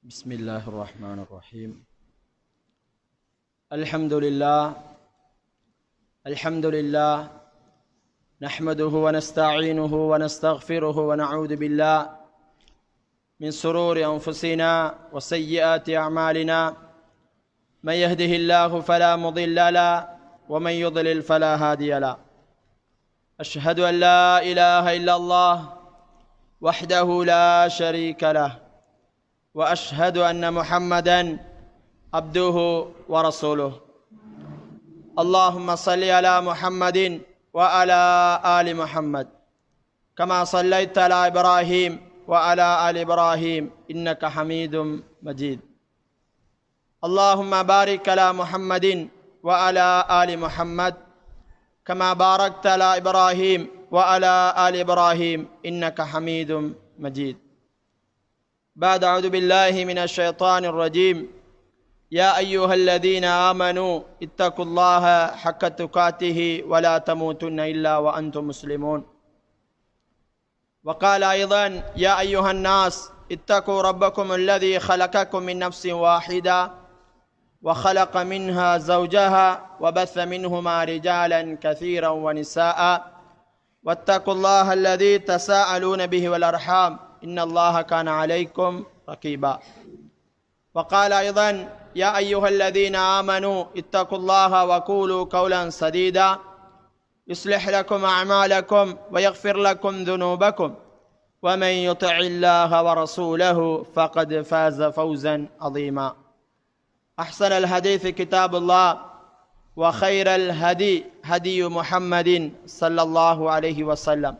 بسم الله الرحمن الرحيم. الحمد لله نحمده ونستعينه ونستغفره ونعوذ بالله من شرور أنفسنا وسيئات أعمالنا، من يهده الله فلا مضل له ومن يضلل فلا هادي له. أشهد أن لا إله إلا الله وحده لا شريك له، وأشهد أن محمدًا عبده ورسوله. اللهم صل على محمد وعلى آل محمد كما صليت على إبراهيم وعلى آل إبراهيم إنك حميد مجيد. اللهم بارك على محمد وعلى آل محمد كما باركت على إبراهيم وعلى آل إبراهيم إنك حميد مجيد. بعد أعوذ بالله من الشيطان الرجيم. يا أيها الذين آمنوا اتقوا الله حق تقاته ولا تموتن إلا وأنتم مسلمون. وقال أيضا: يا أيها الناس اتقوا ربكم الذي خلقكم من نفس واحدة وخلق منها زوجها وبث منهما رجالا كثيرا ونساء واتقوا الله الذي تساءلون به والأرحام إن الله كان عليكم رقيبا. وقال أيضا: يا أيها الذين آمنوا اتقوا الله وقولوا قولا سديدا يصلح لكم أعمالكم ويغفر لكم ذنوبكم ومن يطع الله ورسوله فقد فاز فوزا عظيما. أحسن الحديث كتاب الله، وخير الهدي هدي محمد صلى الله عليه وسلم،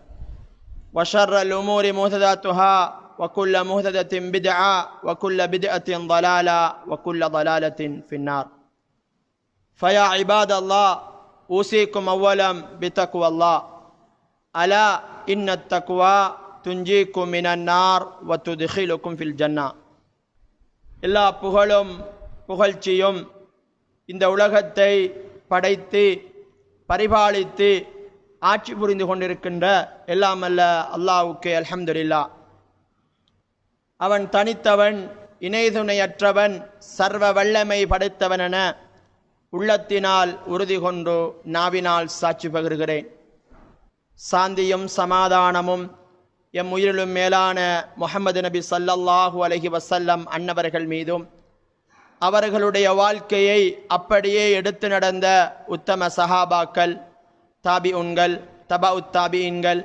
وشر الأمور محدثاتها وكل محدثة بدعة وكل بدعة ضلالة وكل ضلالة في النار. فيا عباد الله، أوصيكم أولا بتقوى الله. ألا إن التقوى تنجيكم من النار وتدخلكم في الجنة. எல்லா புகழும் புகழ்ச்சியும் இந்த உலகத்தை படைத்து பரிபாலித்து ஆட்சி புரிந்து கொண்டிருக்கின்ற எல்லாம் அல்ல அல்லாஹ்வுக்கே அல்ஹம்துலில்லாஹ். அவன் தனித்தவன், இணைதுணையற்றவன், சர்வ வல்லமை படைத்தவன் என உள்ளத்தினால் உறுதி கொண்டு நாவினால் சாட்சி பகிர்கிறேன். சாந்தியும் சமாதானமும் எம் உயிரிலும் மேலான முஹம்மது நபி ஸல்லல்லாஹு அலைஹி வஸல்லம் அன்னவர்கள் மீதும், அவர்களுடைய வாழ்க்கையை அப்படியே எடுத்து நடந்த உத்தம சஹாபாக்கள், தாபிஉன்கள், தபஉத் தாபிஈன்கள்,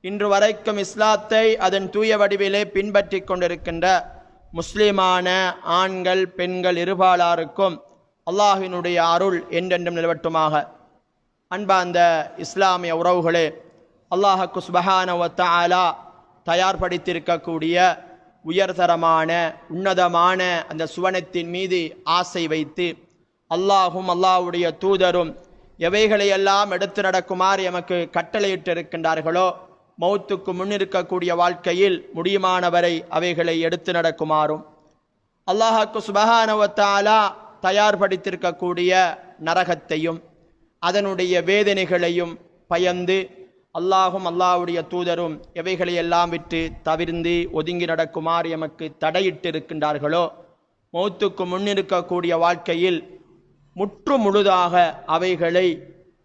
இன்று வரைக்கும் இஸ்லாத்தை அதன் தூய வடிவிலே பின்பற்றி கொண்டிருக்கின்ற முஸ்லிமான ஆண்கள் பெண்கள் இருபாலாருக்கும் அல்லாஹ்வினுடைய அருள் என்றென்றும் நிலவட்டுமாக. அன்பார்ந்த இஸ்லாமிய உறவுகளே, அல்லாஹ் சுப்ஹானஹு வ தஆலா தயார்படுத்தியிருக்கக்கூடிய உயர்தரமான உன்னதமான அந்த சுவனத்தின் மீது ஆசை வைத்து அல்லாஹும் அல்லாஹ்வுடைய தூதரும் எவைகளையெல்லாம் எடுத்து நடக்குமாறு எமக்கு கட்டளையிட்டு இருக்கின்றார்களோ, மௌத்துக்கு முன்னிருக்கக்கூடிய வாழ்க்கையில் முடியுமானவரை அவைகளை எடுத்து நடக்குமாறும், அல்லாஹ் சுப்ஹானஹு வ தஆலா தயார்படுத்தியிருக்கக்கூடிய நரகத்தையும் அதனுடைய வேதனைகளையும் பயந்து அல்லாஹும் அல்லாஹ்வுடைய தூதரும் எவைகளையெல்லாம் விட்டு தவிர்ந்து ஒதுங்கி நடக்குமாறு எமக்கு தடையிட்டு இருக்கின்றார்களோ, மௌத்துக்கு முன்னிருக்கக்கூடிய வாழ்க்கையில் முற்று முழுதாக அவைகளை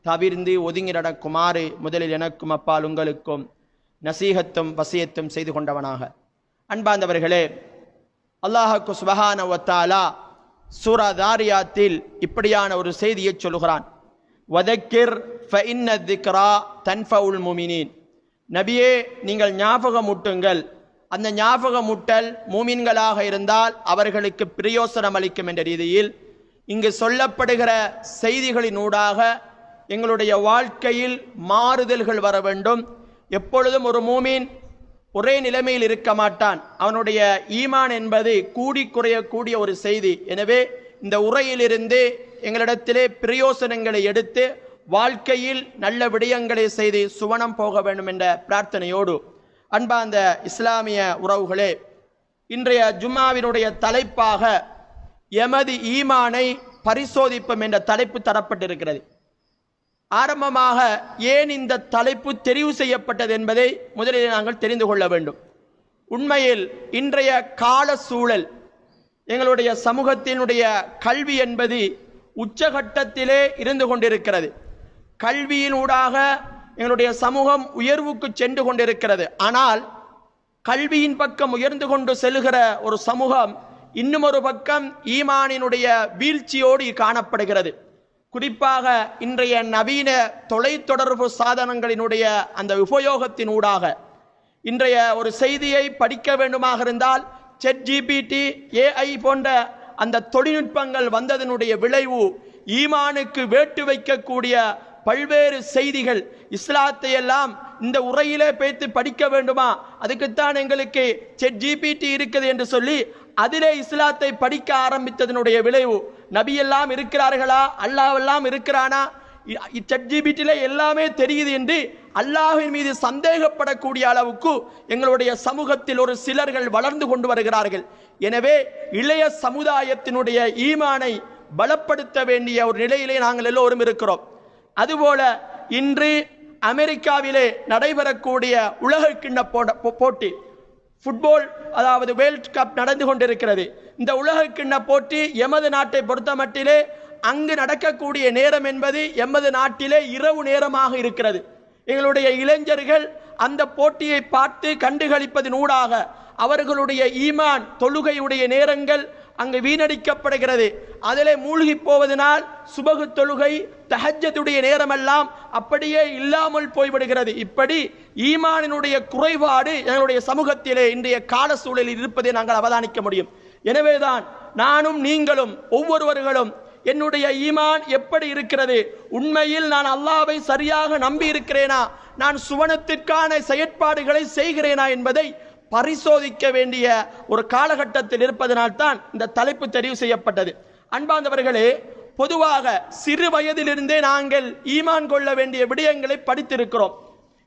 தவிர்ந்து ஒதுங்கி நடக்குமாறு முதலில் எனக்கும் அப்பால் உங்களுக்கும் நசீகத்தும் வசியத்தும் செய்து கொண்டவனாக. அன்பார்ந்தவர்களே, அல்லாஹ் சுப்ஹானஹு வ தஆலா சூரா தாரியாத்தில் இப்படியான ஒரு செய்தியை சொல்கிறான். வதக்கிர் ஃபஇன்ன ذிக்ரா தன்ஃபஉல் முஃமினீன். நபியே, நீங்கள் ஞாபகமூட்டுங்கள். அந்த ஞாபகமூட்டல் மூமின்களாக இருந்தால் அவர்களுக்கு பிரயோசனம் அளிக்கும் என்ற ரீதியில் இங்கு சொல்லப்படுகிற செய்திகளினூடாக எங்களுடைய வாழ்க்கையில் மாறுதல்கள் வர வேண்டும். எப்பொழுதும் ஒரு மூமின் ஒரே நிலைமையில் இருக்க மாட்டான். அவனுடைய ஈமான் என்பது கூடி குறையக்கூடிய ஒரு செய்தி. எனவே இந்த உரையிலிருந்து எங்களிடத்திலே பிரயோசனங்களை எடுத்து வாழ்க்கையில் நல்ல விடயங்களை செய்து சுவனம் போக வேண்டும் என்ற பிரார்த்தனையோடு, அன்பார்ந்த இஸ்லாமிய உறவுகளே, இன்றைய ஜும்மாவினுடைய தலைப்பாக எமது ஈமானை பரிசோதிப்போம் என்ற தலைப்பு தரப்பட்டிருக்கிறது. ஆரம்பமாக ஏன் இந்த தலைப்பு தெரிவு செய்யப்பட்டது என்பதை முதலில் நாங்கள் தெரிந்து கொள்ள வேண்டும். உண்மையில் இன்றைய கால சூழல் எங்களுடைய சமூகத்தினுடைய கல்வி என்பது உச்சகட்டத்திலே இருந்து கொண்டிருக்கிறது. கல்வியினூடாக எங்களுடைய சமூகம் உயர்வுக்கு சென்று கொண்டிருக்கிறது. ஆனால் கல்வியின் பக்கம் உயர்ந்து கொண்டு செல்கிற ஒரு சமூகம் இன்னும் ஒரு பக்கம் ஈமானினுடைய வீழ்ச்சியோடு காணப்படுகிறது. குறிப்பாக இன்றைய நவீன தொலைத்தொடர்பு சாதனங்களினுடைய அந்த உபயோகத்தினூடாக இன்றைய ஒரு செய்தியை படிக்க வேண்டுமாக இருந்தால் ChatGPT, AI போன்ற அந்த தொழில்நுட்பங்கள் வந்ததனுடைய விளைவு ஈமானுக்கு வேட்டு வைக்கக்கூடிய பல்வேறு செய்திகள். இஸ்லாத்தை எல்லாம் இந்த உரையிலே பேத்து படிக்க வேண்டுமா, அதுக்குத்தான் எங்களுக்கு ChatGPT இருக்குது என்று சொல்லி அதிலே இஸ்லாத்தை படிக்க ஆரம்பித்ததனுடைய விளைவு நபி எல்லாம் இருக்கிறார்களா, அல்லாஹ் இருக்கிறானா, ChatGPTல எல்லாமே தெரியுது என்று அல்லாஹ்வின் மீது சந்தேகப்படக்கூடிய அளவுக்கு எங்களுடைய சமூகத்தில் ஒரு சிலர்கள் வளர்ந்து கொண்டு வருகிறார்கள். எனவே இளைய சமுதாயத்தினுடைய ஈமானை பலப்படுத்த வேண்டிய ஒரு நிலையிலே நாங்கள் எல்லோரும் இருக்கிறோம். அதுபோல இன்று அமெரிக்காவிலே நடைபெறக்கூடிய உலக கிண்ண போட்டி ஃபுட்பால், அதாவது வேர்ல்ட் கப் நடந்து கொண்டிருக்கிறது. இந்த உலக கிண்ண போட்டி எமது நாட்டை பொறுத்த மட்டிலே அங்கு நடக்கக்கூடிய நேரம் என்பது எமது நாட்டிலே இரவு நேரமாக இருக்கிறது. எங்களுடைய இளைஞர்கள் அந்த போட்டியை பார்த்து கண்டுகளிப்பதனூடாக அவர்களுடைய ஈமான் தொழுகையுடைய நேரங்கள் அங்கு வீணடிக்கப்படுகிறது. அதிலே மூழ்கி போவதனால் சுபகு தொழுகை தஹஜ்ஜுடைய நேரமெல்லாம் அப்படியே இல்லாமல் போய்விடுகிறது. இப்படி ஈமானினுடைய குறைபாடு எங்களுடைய சமூகத்திலே இன்றைய கால சூழலில் இருப்பதை நாங்கள் அவதானிக்க முடியும். எனவேதான் நானும் நீங்களும் ஒவ்வொருவர்களும் என்னுடைய ஈமான் எப்படி இருக்கிறது, உண்மையில் நான் அல்லாஹ்வை சரியாக நம்பி இருக்கிறேனா, நான் சுவனத்திற்கான செயற்பாடுகளை செய்கிறேனா என்பதை பரிசோதிக்க வேண்டிய ஒரு காலகட்டத்தில் இருப்பதனால்தான் இந்த தலைப்பு தெரிவு செய்யப்பட்டது. அன்பார்ந்தவர்களே, பொதுவாக சிறு வயதிலிருந்தே நாங்கள் ஈமான் கொள்ள வேண்டிய விடயங்களை படித்திருக்கிறோம்.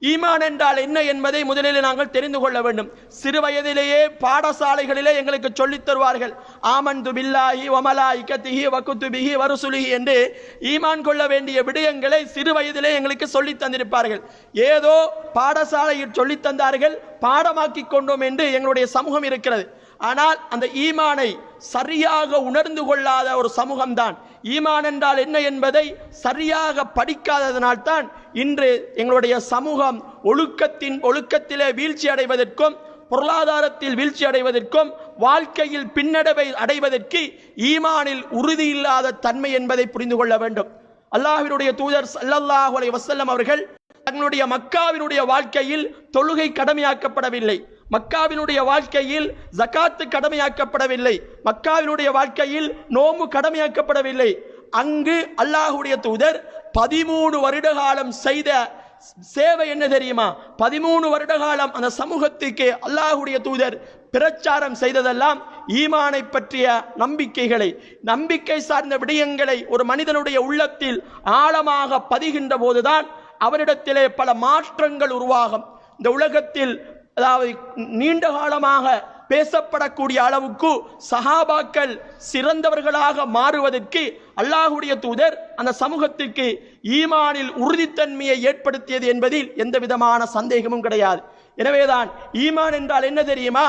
ஈமான் என்றால் என்ன என்பதை முதலில் நாங்கள் தெரிந்து கொள்ள வேண்டும். சிறு வயதிலேயே பாடசாலைகளிலே எங்களுக்கு சொல்லித் தருவார்கள். ஆமன்து பில்லாஹி வ மலாயிகத்திஹி வ குதுபிஹி வ ருசுலிஹி என்று ஈமான் கொள்ள வேண்டிய விடயங்களை சிறு வயதிலே எங்களுக்கு சொல்லித் தந்திருப்பார்கள். ஏதோ பாடசாலையில் சொல்லித் தந்தார்கள், பாடமாக்கி கொண்டோம் என்று எங்களுடைய சமூகம் இருக்கிறது. ஆனால் அந்த ஈமானை சரியாக உணர்ந்து கொள்ளாத ஒரு சமூகம்தான். ஈமான் என்றால் என்ன என்பதை சரியாக படிக்காததனால் தான் இன்று எங்களுடைய சமூகம் ஒழுக்கத்திலே வீழ்ச்சி அடைவதற்கும், பொருளாதாரத்தில் வீழ்ச்சி அடைவதற்கும், வாழ்க்கையில் பின்னடைவை அடைவதற்கு ஈமானில் உறுதி இல்லாத தன்மை என்பதை புரிந்து கொள்ள வேண்டும். அல்லாஹ்வினுடைய தூதர் ஸல்லல்லாஹு அலைஹி வஸல்லம் அவர்கள் தங்களுடைய மக்காவினுடைய வாழ்க்கையில் தொழுகை கடமையாக்கப்படவில்லை, மக்காவினுடைய வாழ்க்கையில் ஜகாத்து கடமையாக்கப்படவில்லை, மக்காவினுடைய வாழ்க்கையில் நோம்பு கடமையாக்கப்படவில்லை. அங்கு அல்லாஹ்வுடைய தூதர் 13 வருட காலம் செய்த சேவை என்ன தெரியுமா? 13 வருட காலம் அந்த சமூகத்துக்கு அல்லாஹ்வுடைய தூதர் பிரச்சாரம் செய்ததெல்லாம் ஈமானை பற்றிய நம்பிக்கை சார்ந்த விடயங்களை ஒரு மனிதனுடைய உள்ளத்தில் ஆழமாக பதிகின்ற போதுதான் அவரிடத்திலே பல மாற்றங்கள் உருவாகும். இந்த உலகத்தில் அதாவது நீண்ட காலமாக பேசப்படக்கூடிய அளவுக்கு சஹாபாக்கள் சிறந்தவர்களாக மாறுவதற்கு அல்லாஹ்வுடைய தூதர் அந்த சமூகத்திற்கு ஈமானில் உறுதித்தன்மையை ஏற்படுத்தியது என்பதில் எந்த விதமான சந்தேகமும் கிடையாது. எனவேதான் ஈமான் என்றால் என்ன தெரியுமா?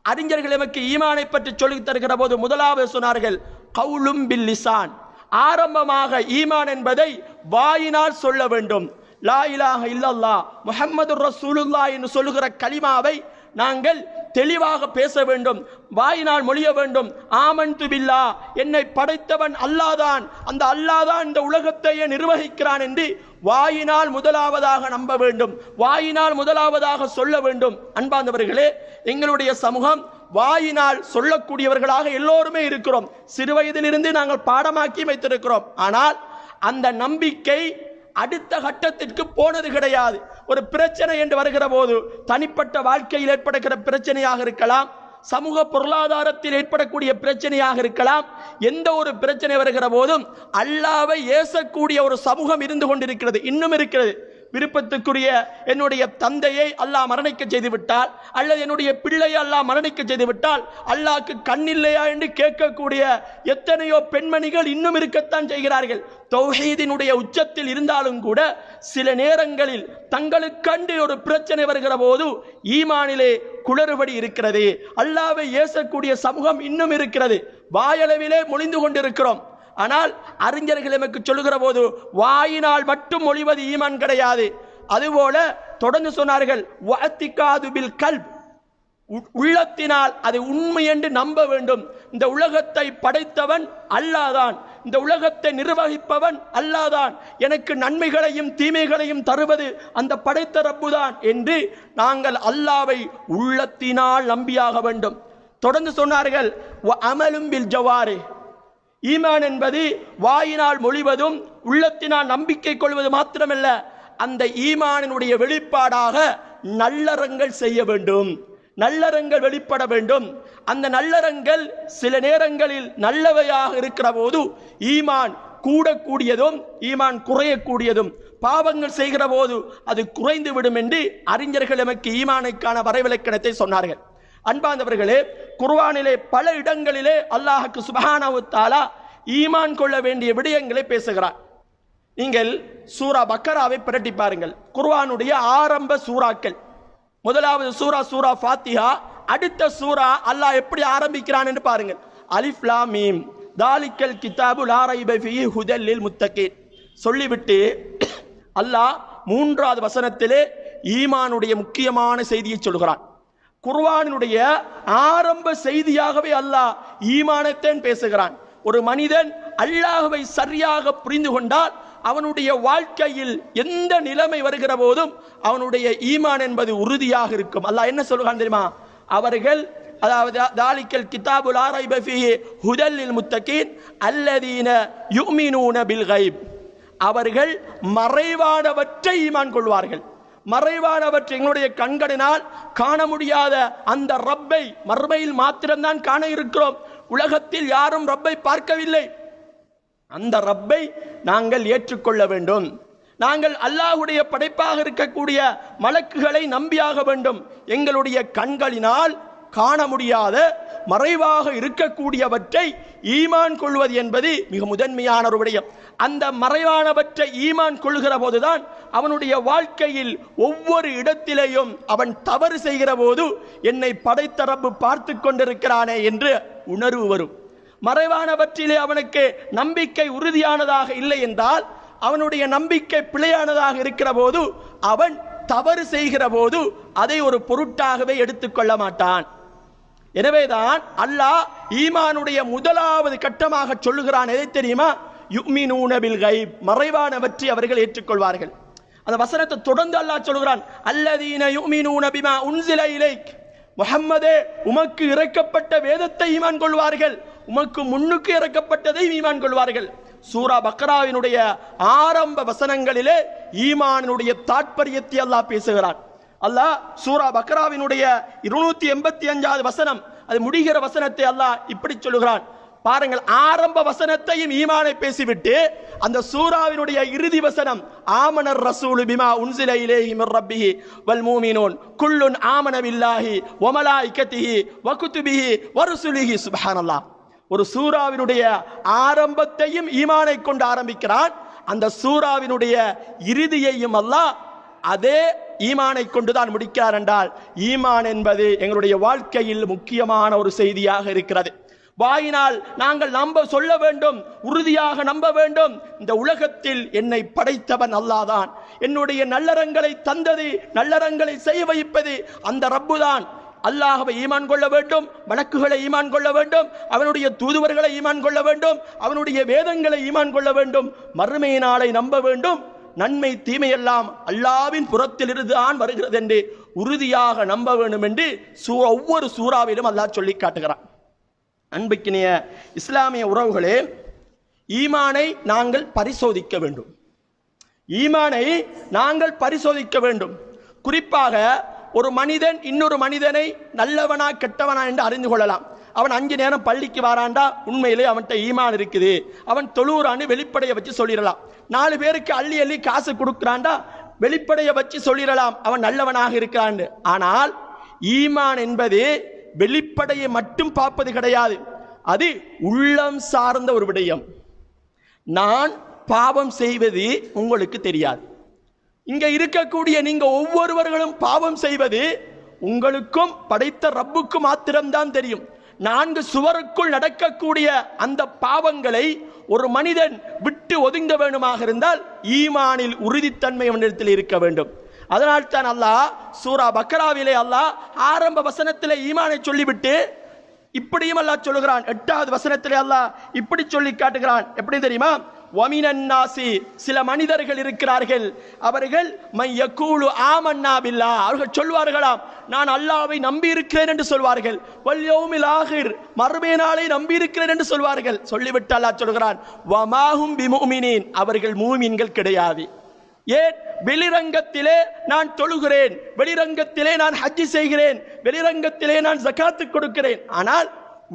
அறிஞர்கள் நமக்கு ஈமானை பற்றி சொல்லித் தருகிற போது முதலாவது சொன்னார்கள், கவுலும் பில் லிசான். ஆரம்பமாக ஈமான் என்பதை வாயினால் சொல்ல வேண்டும். லா இலாஹ இல்லல்லாஹ் முஹம்மது ரசூலுல்லாஹ் என்று சொல்லுகிற கலிமாவை நாங்கள் தெளிவாக பேச வேண்டும், வாயினால் மொழிய வேண்டும். ஆமன்து பில்லாஹ், என்னை படைத்தவன் அல்லாஹ்தான், அந்த அல்லாஹ்தான் இந்த உலகத்தையே நிர்வகிக்கிறான் என்று வாயினால் முதலாவதாக நம்ப வேண்டும், வாயினால் முதலாவதாக சொல்ல வேண்டும். அன்பார்ந்தவர்களே, எங்களுடைய சமூகம் வாயினால் சொல்லக்கூடியவர்களாக எல்லோருமே இருக்கிறோம். சிறு வயதிலிருந்து நாங்கள் பாடமாக்கி வைத்திருக்கிறோம். ஆனால் அந்த நம்பிக்கை அடுத்த கட்டத்திற்கு போனது கிடையாது. ஒரு பிரச்சனை என்று வருகிற போது தனிப்பட்ட வாழ்க்கையில் ஏற்படுகிற பிரச்சனையாக இருக்கலாம், சமூக பொருளாதாரத்தில் ஏற்படக்கூடிய பிரச்சனையாக இருக்கலாம். எந்த ஒரு பிரச்சனை வருகிற போதும் அல்லாஹ்வை ஏசக்கூடிய ஒரு சமூகம் இருந்து கொண்டிருக்கிறது, இன்னும் இருக்கிறது. விருப்பத்துக்குரிய என்னுடைய தந்தையை அல்லாஹ் மரணிக்க செய்து விட்டால், அல்லது என்னுடைய பிள்ளையை அல்லாஹ் மரணிக்க செய்து விட்டால் அல்லாஹ்க்கு கண்ணில்லையா என்று கேட்கக்கூடிய எத்தனையோ பெண்மணிகள் இன்னும் இருக்கத்தான் செய்கிறார்கள். தௌஹீதினுடைய உச்சத்தில் இருந்தாலும் கூட சில நேரங்களில் தங்களுக்கண்டு ஒரு பிரச்சனை வருகிற போது ஈமானிலே குளறுபடி இருக்கிறது. அல்லாஹ்வை ஏசக்கூடிய சமூகம் இன்னும் இருக்கிறது. வாயளவிலே மொழிந்து கொண்டிருக்கிறோம். ஆனால் அறிஞர்கள் நமக்கு சொல்லுகிற போது வாயினால் மட்டும் மொழிவது ஈமான் கிடையாது. அதுபோல தொடர்ந்து சொன்னார்கள், வஅத்திகாது பில் கல்ப், உள்ளத்தினால் அதை உண்மை என்று நம்ப வேண்டும். இந்த உலகத்தை படைத்தவன் அல்லாஹ்தான், இந்த உலகத்தை நிர்வகிப்பவன் அல்லாஹ்தான், எனக்கு நன்மைகளையும் தீமைகளையும் தருவது அந்த படைத்த ரப்புதான் என்று நாங்கள் அல்லாஹ்வை உள்ளத்தினால் நம்பியாக வேண்டும். தொடர்ந்து சொன்னார்கள், அமலும் பில் ஜவாரி, ஈமான் என்பது வாயினால் மொழிவதும் உள்ளத்தினால் நம்பிக்கை கொள்வது மாத்திரமல்ல, அந்த ஈமானினுடைய வெளிப்பாடாக நல்லறங்கள் செய்ய வேண்டும், நல்லறங்கள் வெளிப்பட வேண்டும். அந்த நல்லறங்கள் சில நேரங்களில் நல்லவையாக இருக்கிற போது ஈமான் கூடக்கூடியதும் ஈமான் குறையக்கூடியதும், பாவங்கள் செய்கிற போது அது குறைந்து விடும் என்று அறிஞர்கள் நமக்கு ஈமானுக்கான வரைவிலக்கணத்தை சொன்னார்கள். அன்பார்ந்தவர்களே, குர்ஆனிலே பல இடங்களிலே அல்லாஹ்வுக்கு சுப்ஹானஹு வ தஆலா ஈமான் கொள்ள வேண்டிய விடயங்களை பேசுகிறார். நீங்கள் சூரா பக்கராவை பிரட்டி பாருங்கள். குர்ஆனுடைய ஆரம்ப சூறாக்கள், முதலாவது சூரா சூரா ஃபாத்திஹா. அடுத்த சூரா அல்லாஹ் எப்படி ஆரம்பிக்கிறான் என்று பாருங்கள். அலிஃப் லாம் மீம் தாலிக்கல் கிதாபு லா ரைப ஃபீஹி ஹுதல் லில் முத்தகீன் சொல்லிவிட்டு அல்லாஹ் மூன்றாவது வசனத்திலே ஈமானுடைய முக்கியமான செய்தியை சொல்கிறான். குர்ஆனினுடைய ஆரம்ப செய்தியாகவே அல்லாஹ் ஈமானத்தான் பேசுகிறான். ஒரு மனிதன் அல்லாஹ்வை சரியாக புரிந்து கொண்டால் அவனுடைய வாழ்க்கையில் எந்த நிலைமை வருகிற போதும் அவனுடைய ஈமான் என்பது உறுதியாக இருக்கும். அல்லாஹ் என்ன சொல்கிறான் தெரியுமா? அவர்கள், அதாவது தாலிக்கல் கிதாபு லா ரைப ஃபீஹி ஹுதல் லில் முத்தகீன் அல்லதீன யுமினூன பில் கைப், அவர்கள் மறைவானவற்றை ஈமான் கொள்வார்கள். மறைவானவற்றை எங்களுடைய கண்களினால் காண முடியாத அந்த ரப்பை மறுமையில் மாத்திரம்தான் காண இருக்கிறோம். உலகத்தில் யாரும் ரப்பை பார்க்கவில்லை. அந்த ரப்பை நாங்கள் ஏற்றுக்கொள்ள வேண்டும். நாங்கள் அல்லாஹ்வுடைய படைப்பாக இருக்கக்கூடிய மலக்குகளை நம்பியாக வேண்டும். எங்களுடைய கண்களினால் காண முடியாத மறைவாக இருக்கக்கூடியவற்றை ஈமான் கொள்வது என்பது மிக முதன்மையான ஒரு விடயம். அந்த மறைவானவற்றை ஈமான் கொள்கிற போதுதான் அவனுடைய வாழ்க்கையில் ஒவ்வொரு இடத்திலேயும் அவன் தவறு செய்கிற போது என்னை படைத்த ரப்பு பார்த்து கொண்டிருக்கிறானே என்று உணர்வு வரும். மறைவானவற்றிலே அவனுக்கு நம்பிக்கை உறுதியானதாக இல்லை என்றால், அவனுடைய நம்பிக்கை பிழையானதாக இருக்கிற போது அவன் தவறு செய்கிற போது அதை ஒரு பொருட்டாகவே எடுத்துக்கொள்ள மாட்டான். எனவேதான் அல்லாஹ் ஈமானுடைய முதலாவது கட்டமாக சொல்லுகிறான். எதை தெரியுமா? யுமினூன பில் கைப், மறைவானவற்றை அவர்கள் ஏற்றுக்கொள்வார்கள். அந்த வசனத்தை தொடர்ந்து அல்லாஹ் சொல்கிறான், அல்லதீன யுமினூன பிமா உன்சில இலைக், முஹம்மதே உமக்கு இறக்கப்பட்ட வேதத்தை ஈமான் கொள்வார்கள், உமக்கு முன்னுக்கு இறக்கப்பட்டதை ஈமான் கொள்வார்கள். சூரா பக்ராவினுடைய ஆரம்ப வசனங்களிலே ஈமானுடைய தாற்பயத்தை அல்லாஹ் பேசுகிறான். அல்லாஹ் சூரா பக்ராவினுடைய 285வது வசனம், அது முடிகிற வசனத்தை அல்லாஹ் இப்படி சொல்லுகிறான். பாருங்கள், ஆரம்ப வசனத்தையும் ஈமானை பேசிவிட்டு அந்த சூராவினுடைய இறுதி வசனம், ஆமனர் ரசூலு பிமா உன்சில இலைஹி மிர் ரப்பிஹி வல் மூமினூன் குல்லுன் ஆமன பில்லாஹி வ மலாயிகத்திஹி வ குதுபிஹி வ ருசுலிஹி. சுப்ஹானல்லாஹ். ஒரு சூராவினுடைய ஆரம்பத்தையும் ஈமானை கொண்டு ஆரம்பிக்கிறான். அந்த சூராவினுடைய இறுதியையும் அல்லாஹ் அதே ஈமானை கொண்டுதான் முடிக்கிறார். என்றால் ஈமான் என்பது எங்களுடைய வாழ்க்கையில் முக்கியமான ஒரு செய்தியாக இருக்கிறது. வாயினால் நாங்கள் சொல்ல வேண்டும், உறுதியாக நம்ப வேண்டும், இந்த உலகத்தில் என்னை படைத்தவன் அல்லாஹ்தான், என்னுடைய நல்லறங்களை தந்தது, நல்லறங்களை செய்ய வைப்பது அந்த ரப்புதான். அல்லாஹ்வை ஈமான் கொள்ள வேண்டும், மலக்குகளை ஈமான் கொள்ள வேண்டும், அவனுடைய தூதுவர்களை ஈமான் கொள்ள வேண்டும், அவனுடைய வேதங்களை ஈமான் கொள்ள வேண்டும், மறுமை நாளை நம்ப வேண்டும், நன்மை தீமையெல்லாம் அல்லாஹ்வின் புறத்தில் இருந்துதான் வருகிறது என்று உறுதியாக நம்ப வேண்டும் என்று ஒவ்வொரு சூறாவிலும் அல்லாஹ் சொல்லி காட்டுகிறான். அன்புக்கினிய இஸ்லாமிய உறவுகளே, ஈமானை நாங்கள் பரிசோதிக்க வேண்டும். ஈமானை நாங்கள் பரிசோதிக்க வேண்டும். குறிப்பாக ஒரு மனிதன் இன்னொரு மனிதனை நல்லவனா கெட்டவனா என்று அறிந்து கொள்ளலாம். அவன் 5 நேரம் பள்ளிக்கு வாராண்டா, உண்மையிலே அவன்கிட்ட ஈமான் இருக்குது, அவன் தொழுறான்னு வெளிப்படையை வச்சு சொல்லிடலாம். 4 பேருக்கு அள்ளி அள்ளி காசு கொடுக்கிறான்டா, வெளிப்படையை வச்சு சொல்லிடலாம் அவன் நல்லவனாக இருக்கிறான். ஆனால் ஈமான் என்பது வெளிப்படையை மட்டும் பார்ப்பது கிடையாது, அது உள்ளம் சார்ந்த ஒரு விடயம். நான் பாவம் செய்வது உங்களுக்கு தெரியாது. இங்க இருக்கக்கூடிய நீங்க ஒவ்வொருவர்களும் பாவம் செய்வது உங்களுக்கும் படைத்த ரப்புக்கு மாத்திரம்தான் தெரியும். 4 சுவருக்குள் நடக்கக்கூடிய அந்த பாவங்களை ஒரு மனிதன் விட்டு ஒதுங்க வேண்டுமாக இருந்தால் ஈமானில் உறுதித்தன்மை அவனிடத்தில் இருக்க வேண்டும். அதனால் தான் அல்லாஹ் சூரா பக்ராவிலே அல்லாஹ் ஆரம்ப வசனத்திலே ஈமானை சொல்லிவிட்டு இப்படியும் அல்லாஹ் சொல்லுகிறான். 8வது வசனத்திலே அல்லாஹ் இப்படி சொல்லி காட்டுகிறான். எப்படி தெரியுமா? வமினன் நாசி, சில மனிதர்கள் இருக்கிறார்கள், அவர்கள் மை யகூலு ஆமன்னா பில்லாஹ், அவர்கள் சொல்வார்களாம் நான் அல்லாஹ்வை நம்பி இருக்கிறேன் என்று சொல்வார்கள். வல் யௌமில் ஆகிர், மறுமை நாளை நம்பி இருக்கிறேன் என்று சொல்வார்கள். சொல்லிவிட்டு அல்லாஹ் சொல்கிறான் வமாஹும் பிமுமினீன், அவர்கள் மூமின்கள் கிடையாது. ஏன்? வெளிரங்கத்திலே நான் தொழுகிறேன், வெளிரங்கத்திலே நான் ஹஜ்ஜி செய்கிறேன், வெளிரங்கத்திலே நான் ஜகாத்து கொடுக்கிறேன். ஆனால்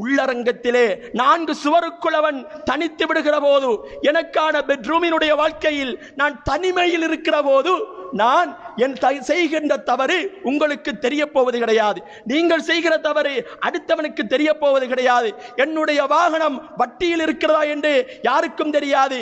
உள்ளரங்கத்திலே 4 சுவருக்குள் அவன் தனித்து விடுகிற போது, எனக்கான பெட்ரூமினுடைய வாழ்க்கையில் நான் தனிமையில் இருக்கிற போது, நான் என் செய்கின்ற தவறு உங்களுக்கு தெரிய போவது கிடையாது, நீங்கள் செய்கிற தவறு அடுத்தவனுக்கு தெரிய போவது கிடையாது, என்னுடைய வாகனம் வட்டியில் இருக்கிறதா என்று யாருக்கும் தெரியாது,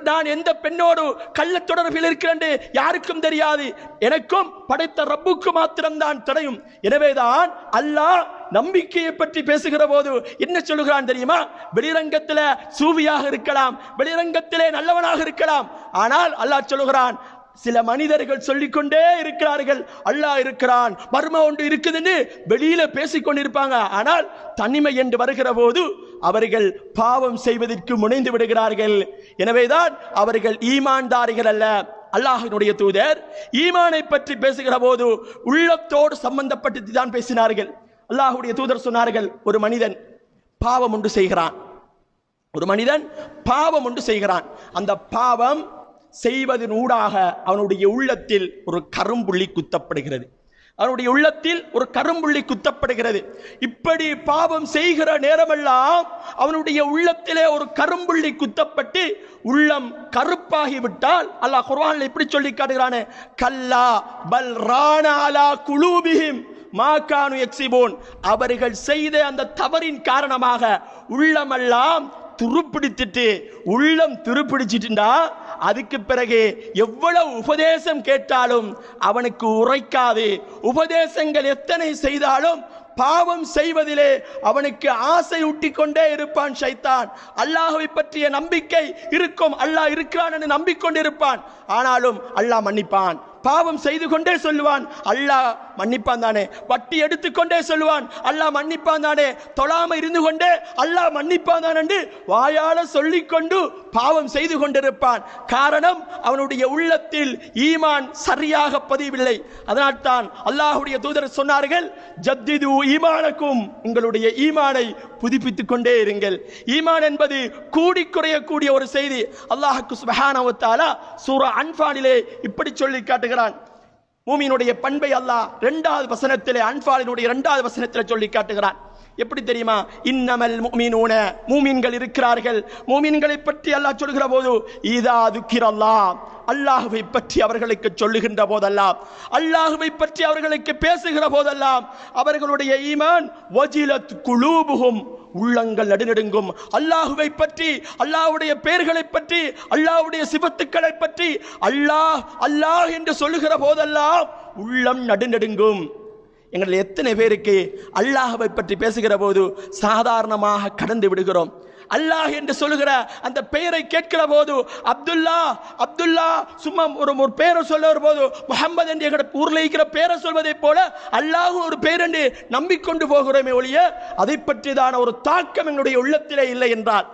நான் எந்த பெண்ணோடு கள்ள தொடர்பில் இருக்கிறேன் என்று யாருக்கும் தெரியாது, எனக்கும் படைத்த ரப்புக்கு மாத்திரம்தான் தெரியும். எனவேதான் அல்லாஹ் நம்பிக்கையை பற்றி பேசுகிற போது என்ன சொல்லுகிறான் தெரியுமா? வெளிரங்கத்தில் சூவியாக இருக்கலாம், வெளிரங்கத்திலே நல்லவனாக இருக்கலாம், ஆனால் அல்லாஹ் சொல்லுகிறான் சில மனிதர்கள் சொல்லிக்கொண்டே இருக்கிறார்கள் அல்லாஹ் இருக்கிறான், மர்மம் ஒன்று இருக்குதுன்னு வெளியில பேசிக்கொண்டிருப்பாங்க, ஆனால் தனிமை என்று வருகிற போது அவர்கள் பாவம் செய்வதற்கு முனைந்து விடுகிறார்கள். எனவேதான் அவர்கள் ஈமான்தாரிகள் அல்ல. அல்லாஹ்வினுடைய தூதர் ஈமானை பற்றி பேசுகிற போது உள்ளத்தோடு சம்பந்தப்பட்டு தான் பேசினார்கள். அல்லாஹ்வுடைய தூதர் சொன்னார்கள், ஒரு மனிதன் பாவம் ஒன்று செய்கிறான், ஒரு மனிதன் பாவம் ஒன்று செய்கிறான், அந்த பாவம் செய்வதனூடாக அவனுடைய உள்ளத்தில் ஒரு கரும்புள்ளி குத்தப்படுகிறது, அவனுடைய உள்ளத்தில் ஒரு கரும்புள்ளி குத்தப்படுகிறது. இப்படி பாவம் செய்கிற நேரமெல்லாம் அவனுடைய உள்ளத்திலே ஒரு கரும்புள்ளி குத்தப்பட்டு உள்ளம் கருப்பாகிவிட்டால் அல்லாஹ் குர்ஆனில் இப்படி சொல்லி காட்டுகிறானே, கல்லா பல் ரான அலா குலூபிஹிம் மா கானு யக்ஸிபூன், அவர்கள் செய்த அந்த தவறின் காரணமாக உள்ளமெல்லாம் துருப்பிடிச்சிட்டு, உள்ளம் துருப்பிடிச்சிட்டுண்டா அதுக்கு பிறகு எவ்வளவு உபதேசம் கேட்டாலும் அவனுக்கு உரைக்காது. உபதேசங்கள் எத்தனை செய்தாலும் பாவம் செய்வதிலே அவனுக்கு ஆசை ஊட்டி கொண்டே இருப்பான் ஷைத்தான். அல்லாஹ்வை பற்றிய நம்பிக்கை இருக்கும், அல்லாஹ் இருக்கிறான் என்று நம்பிக்கொண்டிருப்பான், ஆனாலும் அல்லாஹ் மன்னிப்பான். பாவம் செய்து கொண்டே சொல்லுவான் அல்லாஹ் மன்னிப்பான் தானே, வட்டி எடுத்துக்கொண்டே சொல்லுவான் அல்லாஹ் மன்னிப்பான் தானே, தொழாம இருந்து கொண்டே அல்லாஹ் மன்னிப்பான் தான் என்று வாயால சொல்லிக்கொண்டு பாவம் செய்து கொண்டிருப்பான். காரணம் அவனுடைய உள்ளத்தில் ஈமான் சரியாக பதிவில்லை. அதனால் தான் அல்லாஹ்வுடைய தூதர் சொன்னார்கள், ஜத்திது ஈமானக்கும், உங்களுடைய ஈமானை புதுப்பித்துக் கொண்டே இருங்கள். ஈமான் என்பது கூடி குறையக்கூடிய ஒரு செய்தி. அல்லாஹ் சுப்ஹானஹு வ தஆலா சூரா அன்ஃபாலிலே இப்படி சொல்லி காட்டுகிறான். மூமினுடைய பண்பை அல்லாஹ் 2வது வசனத்திலே, அன்ஃபாலினுடைய 2வது வசனத்திலே சொல்லி காட்டுகிறான். எப்படி தெரியுமா? இன்னமல் முஃமினூன, மூமின்கள் இருக்கிறார்கள். மூமின்களை பற்றி அல்லாஹ் சொல்கிற போது இதா துக்கிரல்லாஹ், அல்லாஹ்வை பற்றி அவர்களுக்கு சொல்லுகின்ற போதெல்லாம், அல்லாஹ்வை பற்றி அவர்களுக்கு பேசுகிற போதெல்லாம் அவர்களுடைய ஈமான் வஜிலத் குலூபுஹும், உள்ளங்கள் நடுநடுங்கும். அல்லாஹ்வை பற்றி, அல்லாஹ்வுடைய பெயர்களை பற்றி, அல்லாஹ்வுடைய சிபத்துக்களை பற்றி அல்லாஹ் அல்லாஹ் என்று சொல்லுகிற போதெல்லாம் உள்ளம் நடுநடுங்கும். எங்களில் எத்தனை பேருக்கு அல்லாஹ்வை பற்றி பேசுகிற போது சாதாரணமாக கடந்து விடுகிறோம். அல்லாஹ் என்று சொல்லுகிற அந்த பெயரை கேட்கிற போது அப்துல்லா அப்துல்லா, சும்மா ஒரு பெயரை சொல்லுகிற போது முஹம்மது என்று எங்கள் ஊரில் இருக்கிற பெயரை சொல்வதை போல அல்லாஹ் ஒரு பெயர் என்று நம்பிக்கொண்டு போகிறோமே ஒழிய அதை பற்றிதான ஒரு தாக்கம் எங்களுடைய உள்ளத்திலே இல்லை என்றால்,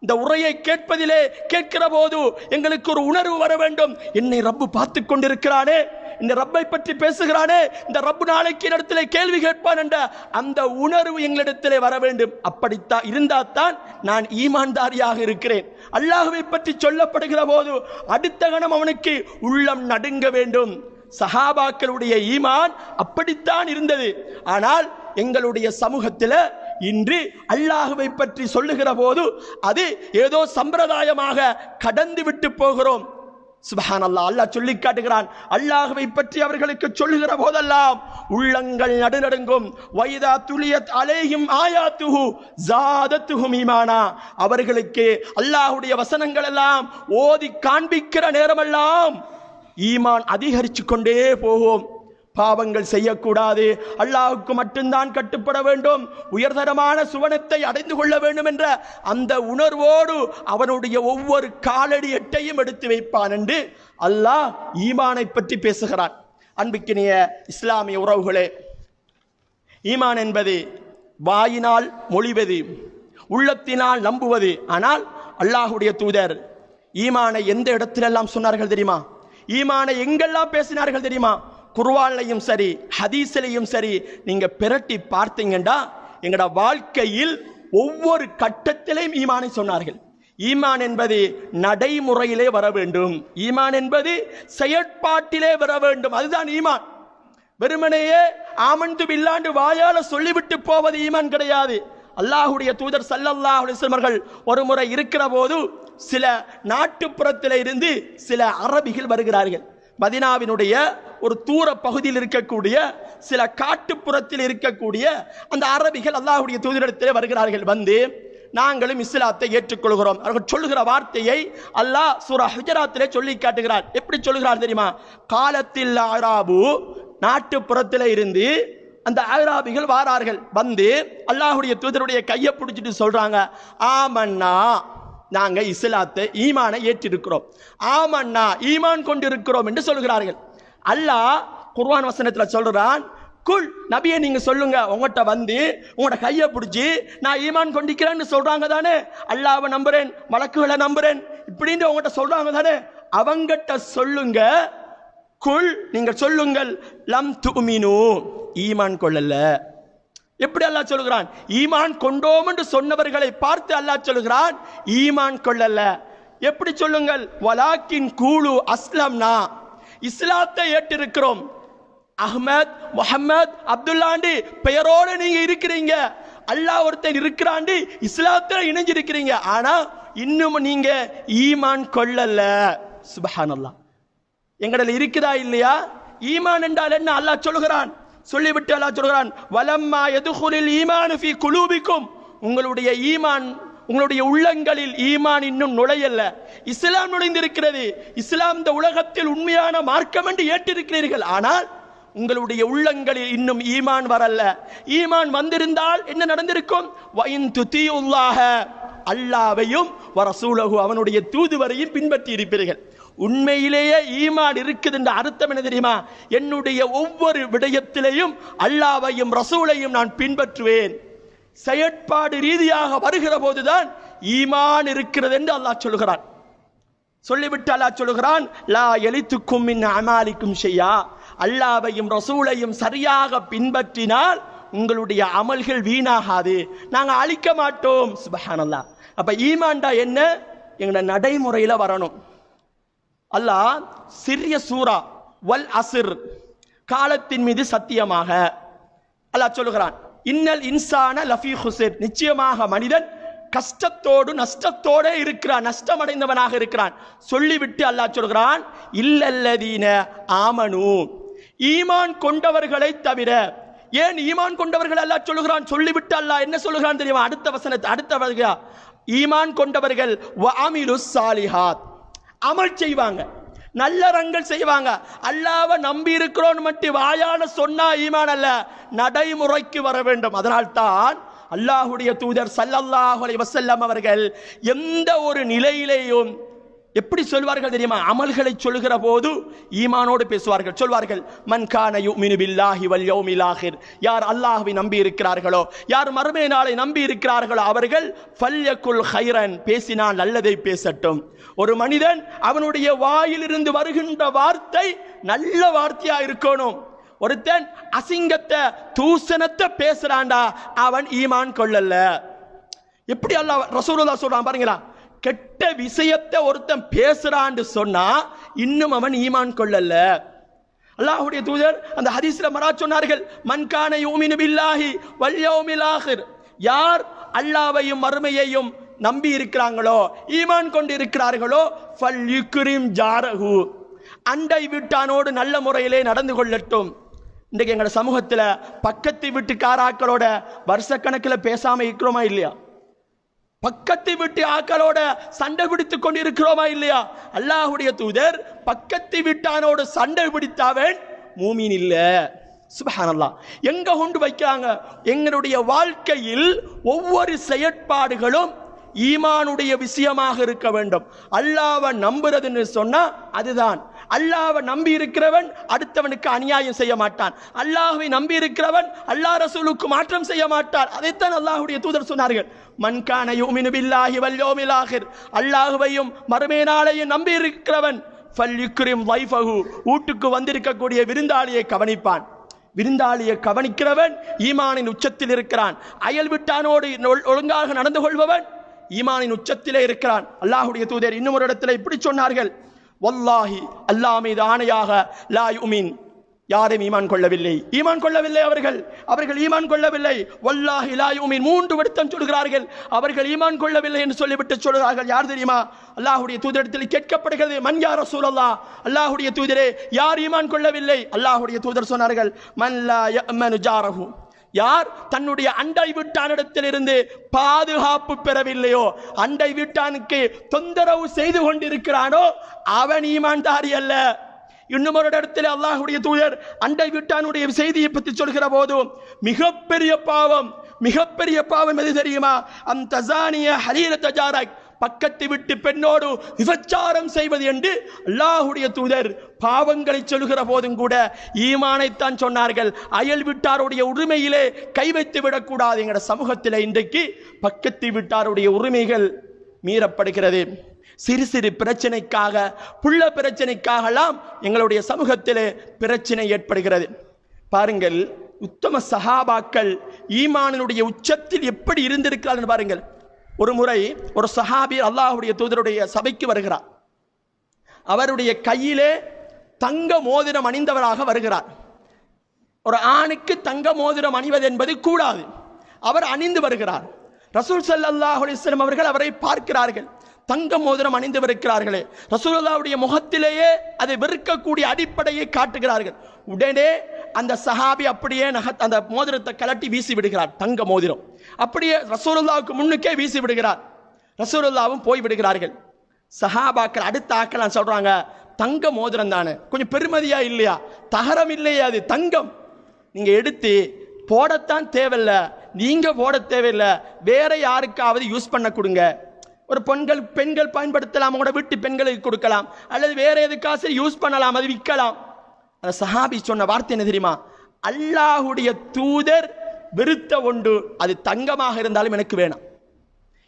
இந்த உரையை கேட்பதிலே கேட்கிற போது எங்களுக்கு ஒரு உணர்வு வர வேண்டும், என்னை ரப்பு பார்த்து கொண்டிருக்கிறானே, இந்த ரப்பை பற்றி பேசுகிறானே, இந்த ரப்பு நாளைக்கு இடத்திலே கேள்வி கேட்பான் என்ற அந்த உணர்வு எங்களிடத்திலே வர வேண்டும். அப்படித்தான் இருந்தால்தான் நான் ஈமான்தாரியாக இருக்கிறேன். அல்லாஹ்வை பற்றி சொல்லப்படுகிற போது அடுத்த கணம் அவனுக்கு உள்ளம் நடுங்க வேண்டும். சஹாபாக்களுடைய ஈமான் அப்படித்தான் இருந்தது. ஆனால் எங்களுடைய சமூகத்தில் இன்று அல்லாஹ்வை பற்றி சொல்லுகிற போது அது ஏதோ சம்பிரதாயமாக கடந்து விட்டு போகிறோம். சுப்ஹானல்லாஹ், அல்லாஹ் சொல்லி காட்டுகிறான், அல்லாஹ்வை பற்றி அவர்களுக்கு சொல்லுகிற போதெல்லாம் உள்ளங்கள் நடுநடுங்கும். வைதா துலியத் அலைஹிம் ஆயாத்துஹு ஜாதத்துஹும் ஈமானா, அவர்களுக்கு அல்லாஹ்வுடைய வசனங்கள் எல்லாம் ஓதி காண்பிக்கிற நேரமெல்லாம் ஈமான் அதிகரித்து கொண்டே போகும். பாவங்கள் செய்யக்கூடாது, அல்லாஹ்வுக்கு மட்டும்தான் கட்டுப்பட வேண்டும், உயர்தரமான சுவனத்தை அடைந்து கொள்ள வேண்டும் என்ற அந்த உணர்வோடு அவனுடைய ஒவ்வொரு காலடி எட்டையும் எடுத்து வைப்பான் என்று அல்லாஹ் ஈமானை பற்றி பேசுகிறான். அன்பிக்கினிய இஸ்லாமிய உறவுகளே, ஈமான் என்பது வாயினால் மொழிவது, உள்ளத்தினால் நம்புவது. ஆனால் அல்லாஹ்வுடைய தூதர் ஈமானை எந்த இடத்திலெல்லாம் சொன்னார்கள் தெரியுமா? ஈமானை எங்கெல்லாம் பேசினார்கள் தெரியுமா? குர்ஆன்லையும் சரி ஹதீஸ்லையும் சரி நீங்க பிரட்டி பார்த்தீங்கன்னா எங்கட வாழ்க்கையில் ஒவ்வொரு கட்டத்திலையும் ஈமானை சொன்னார்கள். ஈமான் என்பது நடைமுறையிலே வர வேண்டும், ஈமான் என்பது செயற்பாட்டிலே வர வேண்டும். அதுதான் ஈமான். வெறுமனையே ஆமன்து பில்லாண்டு வாயால சொல்லிவிட்டு போவது ஈமான் கிடையாது. அல்லாஹ்வுடைய தூதர் ஸல்லல்லாஹு அலைஹி வஸல்லம் அவர்கள் ஒரு முறை இருக்கிற போது சில நாட்டுப்புறத்தில் இருந்து சில அரபிகள் வருகிறார்கள். மதீனாவினுடைய ஒரு தூர பகுதியில் இருக்கக்கூடிய சில காட்டுப்புறத்தில் இருக்கக்கூடிய அந்த அரபிகள் அல்லாஹ்வுடைய தூதரிடத்தில் வருகிறார்கள். வந்து நாங்களும் இஸ்லாத்தை ஏற்றுக்கொள்கிறோம். அவர்கள் சொல்லுகிற வார்த்தையை அல்லாஹ் சூரா ஹுஜராத்திலே சொல்லி காட்டுகிறார். எப்படி சொல்லுகிறார் தெரியுமா? காலத்தில் அராபு, நாட்டுப்புறத்தில் இருந்து அந்த அராபிகள் வாரார்கள். வந்து அல்லாஹ்வுடைய தூதருடைய கையை பிடிச்சிட்டு சொல்றாங்க, ஆமன்னா நாங்க இஸ்லாத்தை ஈமானை ஏற்றிருக்கிறோம், ஆமன்னா ஈமான் கொண்டிருக்கிறோம் என்று சொல்கிறார்கள். அல்லாஹ் குர்ஆன் வசனத்துல சொல்றான், குல் நபியை நீங்க சொல்லுங்க, உங்கள்கிட்ட வந்து உங்களோட கையை பிடிச்சி நான் ஈமான் கொண்டிருக்கிறேன்னு சொல்றாங்க தானே, அல்லாஹ்வை நம்புறேன், மலக்குகளை நம்புறேன் இப்படின்னு உங்கள்கிட்ட சொல்றாங்க தானே, அவங்கிட்ட சொல்லுங்க, குல் நீங்க சொல்லுங்கள், லம் துமினு ஈமான் கொள்ளல. எப்படி அல்லாஹ் சொல்லுகிறான்? ஈமான் கொண்டோம் என்று சொன்னவர்களை பார்த்து அல்லாஹ் சொல்லுகிறான் ஈமான் கொள்ளல. எப்படி சொல்லுங்கள்? வலாக்கின் கூலு அஸ்லம்னா, இஸ்லாத்தை ஏற்றிருக்கிறோம். அஹ்மத், முஹம்மத், அப்துல்லாண்டி பெயரோடு நீங்க இருக்கிறீங்க, அல்லாஹ் ஒருத்தன் இருக்கிறாண்டி இஸ்லாத்தில் இணைஞ்சிருக்கிறீங்க, ஆனா இன்னும் நீங்க ஈமான் கொள்ளல. சுப்ஹானல்லாஹ். எங்கடல இருக்குதா இல்லையா? ஈமான் என்றால் என்ன அல்லாஹ் சொல்லுகிறான். சொல்லிவிட்டு அல்லாஹ் சொல்கிறான், வலம்மா யதுகுலில் ஈமானு ஃபீ குலூபிக்கும், உங்களுடைய ஈமான், உங்களுடைய உள்ளங்களில் ஈமான் இன்னும் நுழையல்ல, இஸ்லாம் நுழைந்திருக்கிறது. இஸ்லாம் இந்த உலகத்தில் உண்மையான மார்க்கம் என்று ஏற்றிருக்கிறீர்கள், ஆனால் உங்களுடைய உள்ளங்களில் இன்னும் ஈமான் வரல. ஈமான் வந்திருந்தால் என்ன நடந்திருக்கும்? வஇன் துதியுல்லாஹ, அல்லாஹ்வையும் வரசூலஹு, அவனுடைய தூதுவரையும் பின்பற்றி இருப்பீர்கள். உண்மையிலேயே ஈமான் இருக்குது என்ற அர்த்தம் என்ன தெரியுமா? என்னுடைய ஒவ்வொரு விடயத்திலேயும் அல்லாஹ்வையும் ரசூலையும் நான் பின்பற்றுவேன். செயற்பாடு ரீதியாக வருகிற போதுதான் ஈமான் இருக்கிறது என்று அல்லாஹ் சொல்கிறான். சொல்லிவிட்டு அல்லாஹ் சொல்கிறான், லா யலித்துக்கும் மின் அமாலிக்கும் ஷையா, அல்லாஹ்வையும் ரசூலையும் சரியாக பின்பற்றினால் உங்களுடைய அமல்கள் வீணாகாது, நாங்க அழிக்க மாட்டோம். சுப்ஹானல்லாஹ். அப்ப ஈமான்டா என்ன? எங்க நடைமுறையில வரணும். அல்லாஹ் சிறிய சூரா வல் அஸ்ர், காலத்தின் மீது சத்தியமாக அல்லாஹ் சொல்லுகிறான், இன்னல் இன்சான லஃபீ ஹுஸ்ர், நிச்சயமாக மனிதன் கஷ்டத்தோடு நஷ்டத்தோடு இருக்கிறான், நஷ்டமடைந்தவனாக இருக்கிறான். சொல்லிவிட்டு அல்லாஹ் சொல்கிறான், இல்லல்லதீன ஆமனு, ஈமான் கொண்டவர்களை தவிர. ஏன் ஈமான் கொண்டவர்கள் அல்லாஹ் சொல்லுகிறான்? சொல்லிவிட்டு அல்லாஹ் என்ன சொல்லுகிறான் தெரியுமா? அடுத்த வசனத்தை, அடுத்த ஈமான் கொண்டவர்கள் வஅமிலுஸ் சாலிஹாத், அமல் செய்வாங்க, நல்லறங்கள் செய்வாங்க. அல்லாஹ்வை நம்பி இருக்கிறோம் மட்டும் வாயால சொன்னா ஈமான் அல்ல, நடைமுறைக்கு வர வேண்டும். அதனால் தான் அல்லாஹ்வுடைய தூதர் ஸல்லல்லாஹு அலைஹி வஸல்லம் அவர்கள் எந்த ஒரு நிலையிலேயும் எப்படி சொல்வார்கள் தெரியுமா? அமல்களை சொல்லுகிற போது ஈமானோடு பேசுவார்கள். சொல்வார்கள், மன் கான யுமினு பில்லாஹி வல் யௌமில் ஆகிர், யார் அல்லாஹ்வை நம்பி இருக்கிறார்களோ, யார் மறுமை நாளை நம்பி இருக்கிறார்களோ அவர்கள் ஃபல்யகுல் கைரன், பேசினால் நல்லதை பேசட்டும். ஒரு மனிதன் அவனுடைய வாயிலிருந்து வருகின்ற வார்த்தை நல்ல வார்த்தையா இருக்கணும். ஒருத்தன் அசிங்கத்தை தூசணத்தை பேசுறான்டா, அவன் ஈமான் கொள்ளல. எப்படி அல்லாஹ் ரசூலுல்லாஹ் சொல்றான் பாருங்களா? கெட்ட விஷயத்தை ஒருத்தன் பேசுறான்னு சொன்னா இன்னும் அவன் ஈமான் கொள்ளல. அல்லாஹ்வுடைய தூதர் அந்த ஹதீஸ்ல மராத் சொன்னார்கள், மன் கான யுமினு பில்லாஹி வல் யௌமில் ஆகிர், யார் அல்லாஹ்வையும் மறுமையையும் நம்பி இருக்கிறாங்களோ, ஈமான் கொண்டு இருக்கிறார்களோ, ஃபல்யுக்ரிம் ஜாரஹு, அண்டை வீட்டானோடு நல்ல முறையிலே நடந்து கொள்ளட்டும். இன்றைக்கு எங்களோட சமூகத்துல பக்கத்து வீட்டுக்காராக்களோட வருஷக்கணக்கில் பேசாம இருக்கிறோமா இல்லையா? பக்கத்து வீட்டு ஆக்களோட சண்டை பிடித்துக் கொண்டிருக்கிறோமா இல்லையா? அல்லாஹ்வுடைய தூதர் பக்கத்து வீட்டானோடு சண்டை பிடித்தவன் மூமின் இல்ல. சுப்ஹானல்லாஹ். எங்க கொண்டு வைக்காங்க? எங்களுடைய வாழ்க்கையில் ஒவ்வொரு செயற்பாடுகளும் ஈமானுடைய விஷயமாக இருக்க வேண்டும். அல்லாஹ்வை நம்புறதுன்னு சொன்னா அதுதான். அல்லாஹ்வை நம்பி இருக்கிறவன் அடுத்தவனுக்கு அநியாயம் செய்ய மாட்டான். அல்லாஹ்வை நம்பி இருக்கிறவன் அல்லாஹ் ரசூலுக்கு மாற்றம் செய்ய மாட்டான். அதைத்தான் அல்லாஹ்வுடைய தூதர் சொன்னார்கள். மன் கான யுமினு பில்லாஹி வல் யௌமில் ஆகிர், அல்லாஹ்வையும் மறுமை நாளையும் நம்பி இருக்கிறவன் ஃபல்யுக்ரிம் வைஃபஹு, வீட்டுக்கு வந்திருக்கக்கூடிய விருந்தாளியை கவனிப்பான். விருந்தாளியை கவனிக்கிறவன் ஈமானின் உச்சத்தில் இருக்கிறான். அயல் விட்டானோடு ஒழுங்காக நடந்து கொள்பவன் ஈமானின் உச்சத்திலே இருக்கிறான். அல்லாஹ்வுடைய தூதர் இன்னும் ஒரு இடத்துல இப்படி சொன்னார்கள், வல்லாஹி, அல்லாஹ் மீது ஆணையாக, லா யுமின், யாரும் ஈமான் கொள்ளவில்லை. ஈமான் கொள்ளவில்லை அவர்கள் ஈமான் கொள்ளவில்லை. வல்லாஹி லா யுமின், 3 விடுத்தம் சொல்கிறார்கள். அவர்கள் ஈமான் கொள்ளவில்லை என்று சொல்லிவிட்டு சொல்கிறார்கள். யார் தெரியுமா? அல்லாஹ்வுடைய தூதரிடத்தில் கேட்கப்படுகிறது, மன் யா ரசூலல்லாஹ், அல்லாஹ்வுடைய தூதரே யார் ஈமான் கொள்ளவில்லை? அல்லாஹ்வுடைய தூதர் சொன்னார்கள், மன் லா யஅமனு ஜாரஹு, யார் தன்னுடைய அண்டை வீட்டானிடத்தில் இருந்து பாதுகாப்பு பெறவில்லையோ, அண்டை வீட்டானுக்கு தொந்தரவு செய்து கொண்டிருக்கிறானோ அவன் ஈமான்தாரி அல்ல. இன்னும் ஒரு இடத்தில் அல்லாஹ்வுடைய தூதர் அண்டை வீட்டானுடைய செய்தியை பற்றி சொல்கிற போது, மிகப்பெரிய பாவம் எது தெரியுமா? அம் தஸானிய ஹலீலத ஜாரக், பக்கத்து விட்டு பெண்ணோடு விபச்சாரம் செய்வது என்று அல்லாஹ்வுடைய தூதர் பாவங்களை சொல்கிற போதும் கூட ஈமானைத்தான் சொன்னார்கள். அயல் வீட்டாருடைய உரிமையிலே கை வைத்து விடக்கூடாது. எங்கட சமூகத்தில் இன்றைக்கு பக்கத்து வீட்டாருடைய உரிமைகள் மீறப்படுகிறது. சிறு சிறு பிரச்சனைக்காக, புள்ள பிரச்சனைக்காகலாம் எங்களுடைய சமூகத்திலே பிரச்சனை ஏற்படுகிறது. பாருங்கள், உத்தம சஹாபாக்கள் ஈமானினுடைய உச்சத்தில் எப்படி இருந்திருக்கிறார்கள் பாருங்கள். ஒரு முறை ஒரு சஹாபி அல்லாஹ்வுடைய தூதருடைய சபைக்கு வருகிறார். அவருடைய கையிலே தங்க மோதிரம் அணிந்தவராக வருகிறார். ஒரு ஆணுக்கு தங்க மோதிரம் அணிவது என்பது கூடாது. அவர் அணிந்து வருகிறார். ரசூல் ஸல்லல்லாஹு அலைஹி வஸல்லம் அவர்கள் அவரை பார்க்கிறார்கள். தங்க மோதிரம் அணிந்திருக்கிறார்களே, ரசூலுல்லாஹ்வுடைய முகத்திலேயே அதை வெறுக்கக்கூடிய அடிப்படையை காட்டுகிறார்கள். உடனே அந்த சஹாபி அப்படியே அந்த மோதிரத்தை கலட்டி வீசி விடுகிறார். தங்க மோதிரம் அப்படியே ரசூலுல்லாஹ்வுக்கு முன்னுக்கே வீசி விடுகிறார். ரசூலுல்லாஹ்வும் போய் விடுகிறார்கள். சஹாபாக்கள் அடுத்த ஆக்கலாம் சொல்றாங்க, தங்க மோதிரம் தானே, கொஞ்சம் பெருமதியா இல்லையா? தகரம் இல்லையா? அது தங்கம், நீங்க எடுத்து போடத்தான் தேவையில்லை, நீங்க போட தேவையில்லை, வேற யாருக்காவது யூஸ் பண்ண கொடுங்க. ஒரு பெண்கள் பயன்படுத்தலாம், அவங்களோட வீட்டு பெண்களுக்கு கொடுக்கலாம், அல்லது வேற எதுக்காக யூஸ் பண்ணலாம், அது விற்கலாம். அந்த சஹாபி சொன்ன வார்த்தை என்ன தெரியுமா? அல்லாஹ்வுடைய தூதர் வெறுத்த ஒன்று அது தங்கமாக இருந்தாலும் எனக்கு வேணாம்.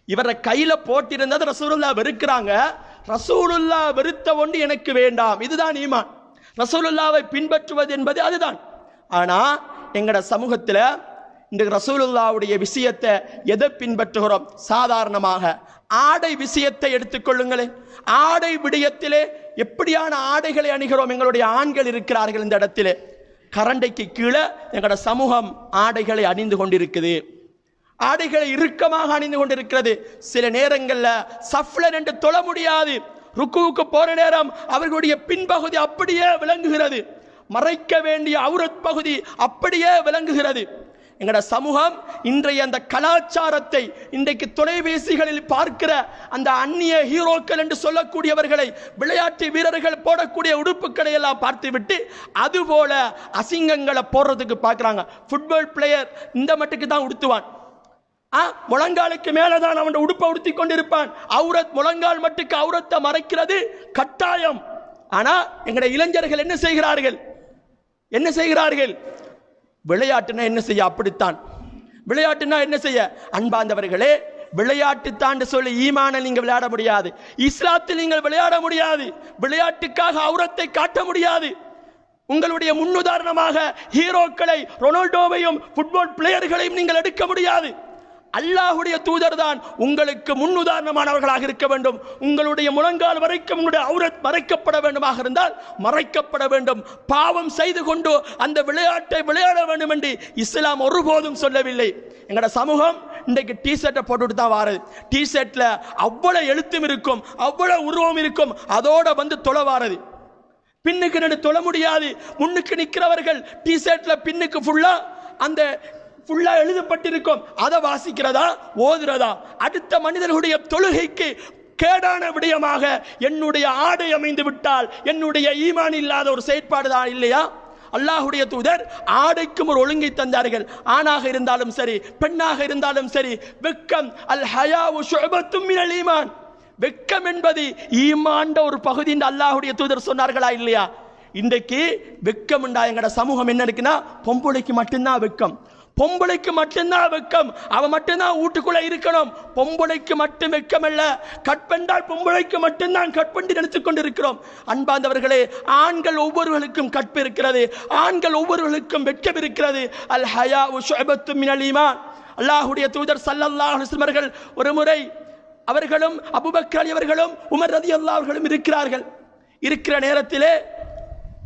இவரை கையில போட்டிருந்தது ரசூலுல்லாஹ் வெறுக்கிறாங்க. ரசூலுல்லாஹ் வெறுத்த ஒன்று எனக்கு வேண்டாம். இதுதான் ஈமான். ரசூலுல்லாஹ்வை பின்பற்றுவது என்பது அதுதான். ஆனா எங்கட சமூகத்தில் இந்த ரசூலுல்லாஹ்வுடைய விஷயத்தை எதை பின்பற்றுகிறோம்? சாதாரணமாக ஆடை விஷயத்தை எடுத்துக்கொள்ளுங்களேன். ஆடை விடயத்திலே எப்படியான ஆடைகளை அணிகிறோம்? எங்களுடைய ஆண்கள் இருக்கிறார்கள் இந்த இடத்திலே. கரண்டைக்கு கீழே எங்களோட சமூகம் ஆடைகளை அணிந்து கொண்டிருக்குது. ஆடைகளை இறுக்கமாக அணிந்து கொண்டிருக்கிறது. சில நேரங்களில் சஃப்ல நின்று தொழ முடியாது. ருக்குவுக்கு போற நேரம் அவர்களுடைய பின்பகுதி அப்படியே விளங்குகிறது. மறைக்க வேண்டிய அவுரத் பகுதி அப்படியே விளங்குகிறது. எங்கட சமூகம் இன்றைய அந்த கலாச்சாரத்தை, இன்றைக்கு தொலைபேசிகளில் பார்க்கிற அந்த அந்நிய ஹீரோக்கள் என்று சொல்லக்கூடியவர்களை, விளையாட்டு வீரர்கள் போடக்கூடிய உடுப்புக்களை எல்லாம் பார்த்துவிட்டு அதுபோல அசிங்கங்களை போடுறதுக்கு பார்க்குறாங்க. ஃபுட்பால் பிளேயர் இந்த மட்டுக்கு தான் உடுத்துவான், முழங்காலுக்கு மேலதான் அவன் உடுப்பை உடுத்தி கொண்டிருப்பான். அவுரத் முழங்கால் மட்டுக்கு அவுரத்தை மறைக்கிறது கட்டாயம். ஆனா எங்கட இளைஞர்கள் என்ன செய்கிறார்கள்? விளையாட்டுனா என்ன செய்ய? அப்படித்தான். விளையாட்டுனா என்ன செய்ய? அன்பாந்தவர்களே, விளையாட்டு தான் சொல்லி ஈமான நீங்க விளையாட முடியாது. இஸ்லாத்தில் நீங்கள் விளையாட முடியாது. விளையாட்டுக்காக அவுரத்தை காட்ட முடியாது. உங்களுடைய முன்னுதாரணமாக ஹீரோக்களை, ரொனால்டோவையும் ஃபுட்பால் பிளேயர்களையும் நீங்கள் எடுக்க முடியாது. அல்லாஹ்வுடைய தூதர் தான் உங்களுக்கு முன்னுதாரணமானவர்களாக இருக்க வேண்டும். உங்களுடைய முழங்கால் வரைக்கும் உங்களுடைய அவுரத் மறைக்கப்பட வேண்டுமாக இருந்தால் மறைக்கப்பட வேண்டும். பாவம் செய்து கொண்டு அந்த விளையாட்டை விளையாட வேண்டும் என்று இஸ்லாம் ஒருபோதும் சொல்லவில்லை. எங்கட சமூகம் இன்றைக்கு டி-ஷர்ட்டை போட்டுட்டு தான் வாரது. டி-ஷர்ட்ல அவ்வளவு எழுத்தும் இருக்கும், அவ்வளவு உருவம் இருக்கும், அதோட வந்து தொலை வாரது. பின்னுக்கு நின்று தொழ முடியாது. முன்னுக்கு நிற்கிறவர்கள் டி-ஷர்ட்ல பின்னுக்கு ஃபுல்லா எழுதப்பட்டிருக்கும், அதை வாசிக்கிறதா, ஓதுறதா? அடுத்த மனிதர்களுடைய தொழுகைக்கு கேடான விடயமாக என்னுடைய ஆடை அமைந்து விட்டால் என்னுடைய ஈமான் இல்லாத ஒரு செயற்பாடு தான் இல்லையா? அல்லாஹ்வுடைய தூதர் ஆடைக்கும் ஒரு ஒழுங்கை தந்தார்கள். ஆணாக இருந்தாலும் சரி, பெண்ணாக இருந்தாலும் சரி, வெக்கம் அல் ஹயாவு ஷுஅபத்தும் மினல் ஈமான், வெக்கம் என்பது ஈமான்ட ஒரு பகுதி என்று அல்லாஹ்வுடைய தூதர் சொன்னார்களா இல்லையா? இன்றைக்கு வெக்கம் என்றா எங்கட சமூகம் என்ன இருக்குன்னா, பொம்பளைக்கு மட்டும்தான் வெக்கம், பொம்பளைக்கு மட்டும்தான் வெக்கம், அவ மட்டும்தான் வீட்டுக்குள்ள இருக்கணும், பொம்பளைக்கு மட்டும் வெக்கம் அல்ல, கற்பென்றால் பொம்பளைக்கு மட்டும்தான் கற்பென்று நினைத்துக் கொண்டிருக்கிறோம். அன்பாந்தவர்களே, ஆண்கள் ஒவ்வொருவருக்கும் கற்பு இருக்கிறது, ஆண்கள் ஒவ்வொருவருக்கும் வெட்கம் இருக்கிறது. அல் ஹயாஉ ஷுஅபத்தும் மினல் ஈமான். அல்லாஹ்வுடைய தூதர் ஸல்லல்லாஹு அலைஹி வஸல்லம் அவர்கள் ஒரு முறை அவர்களும் அபூபக்கர் அலி அவர்களும் உமர் ரலியல்லாஹு அவர்களும் இருக்கிறார்கள். இருக்கிற நேரத்திலே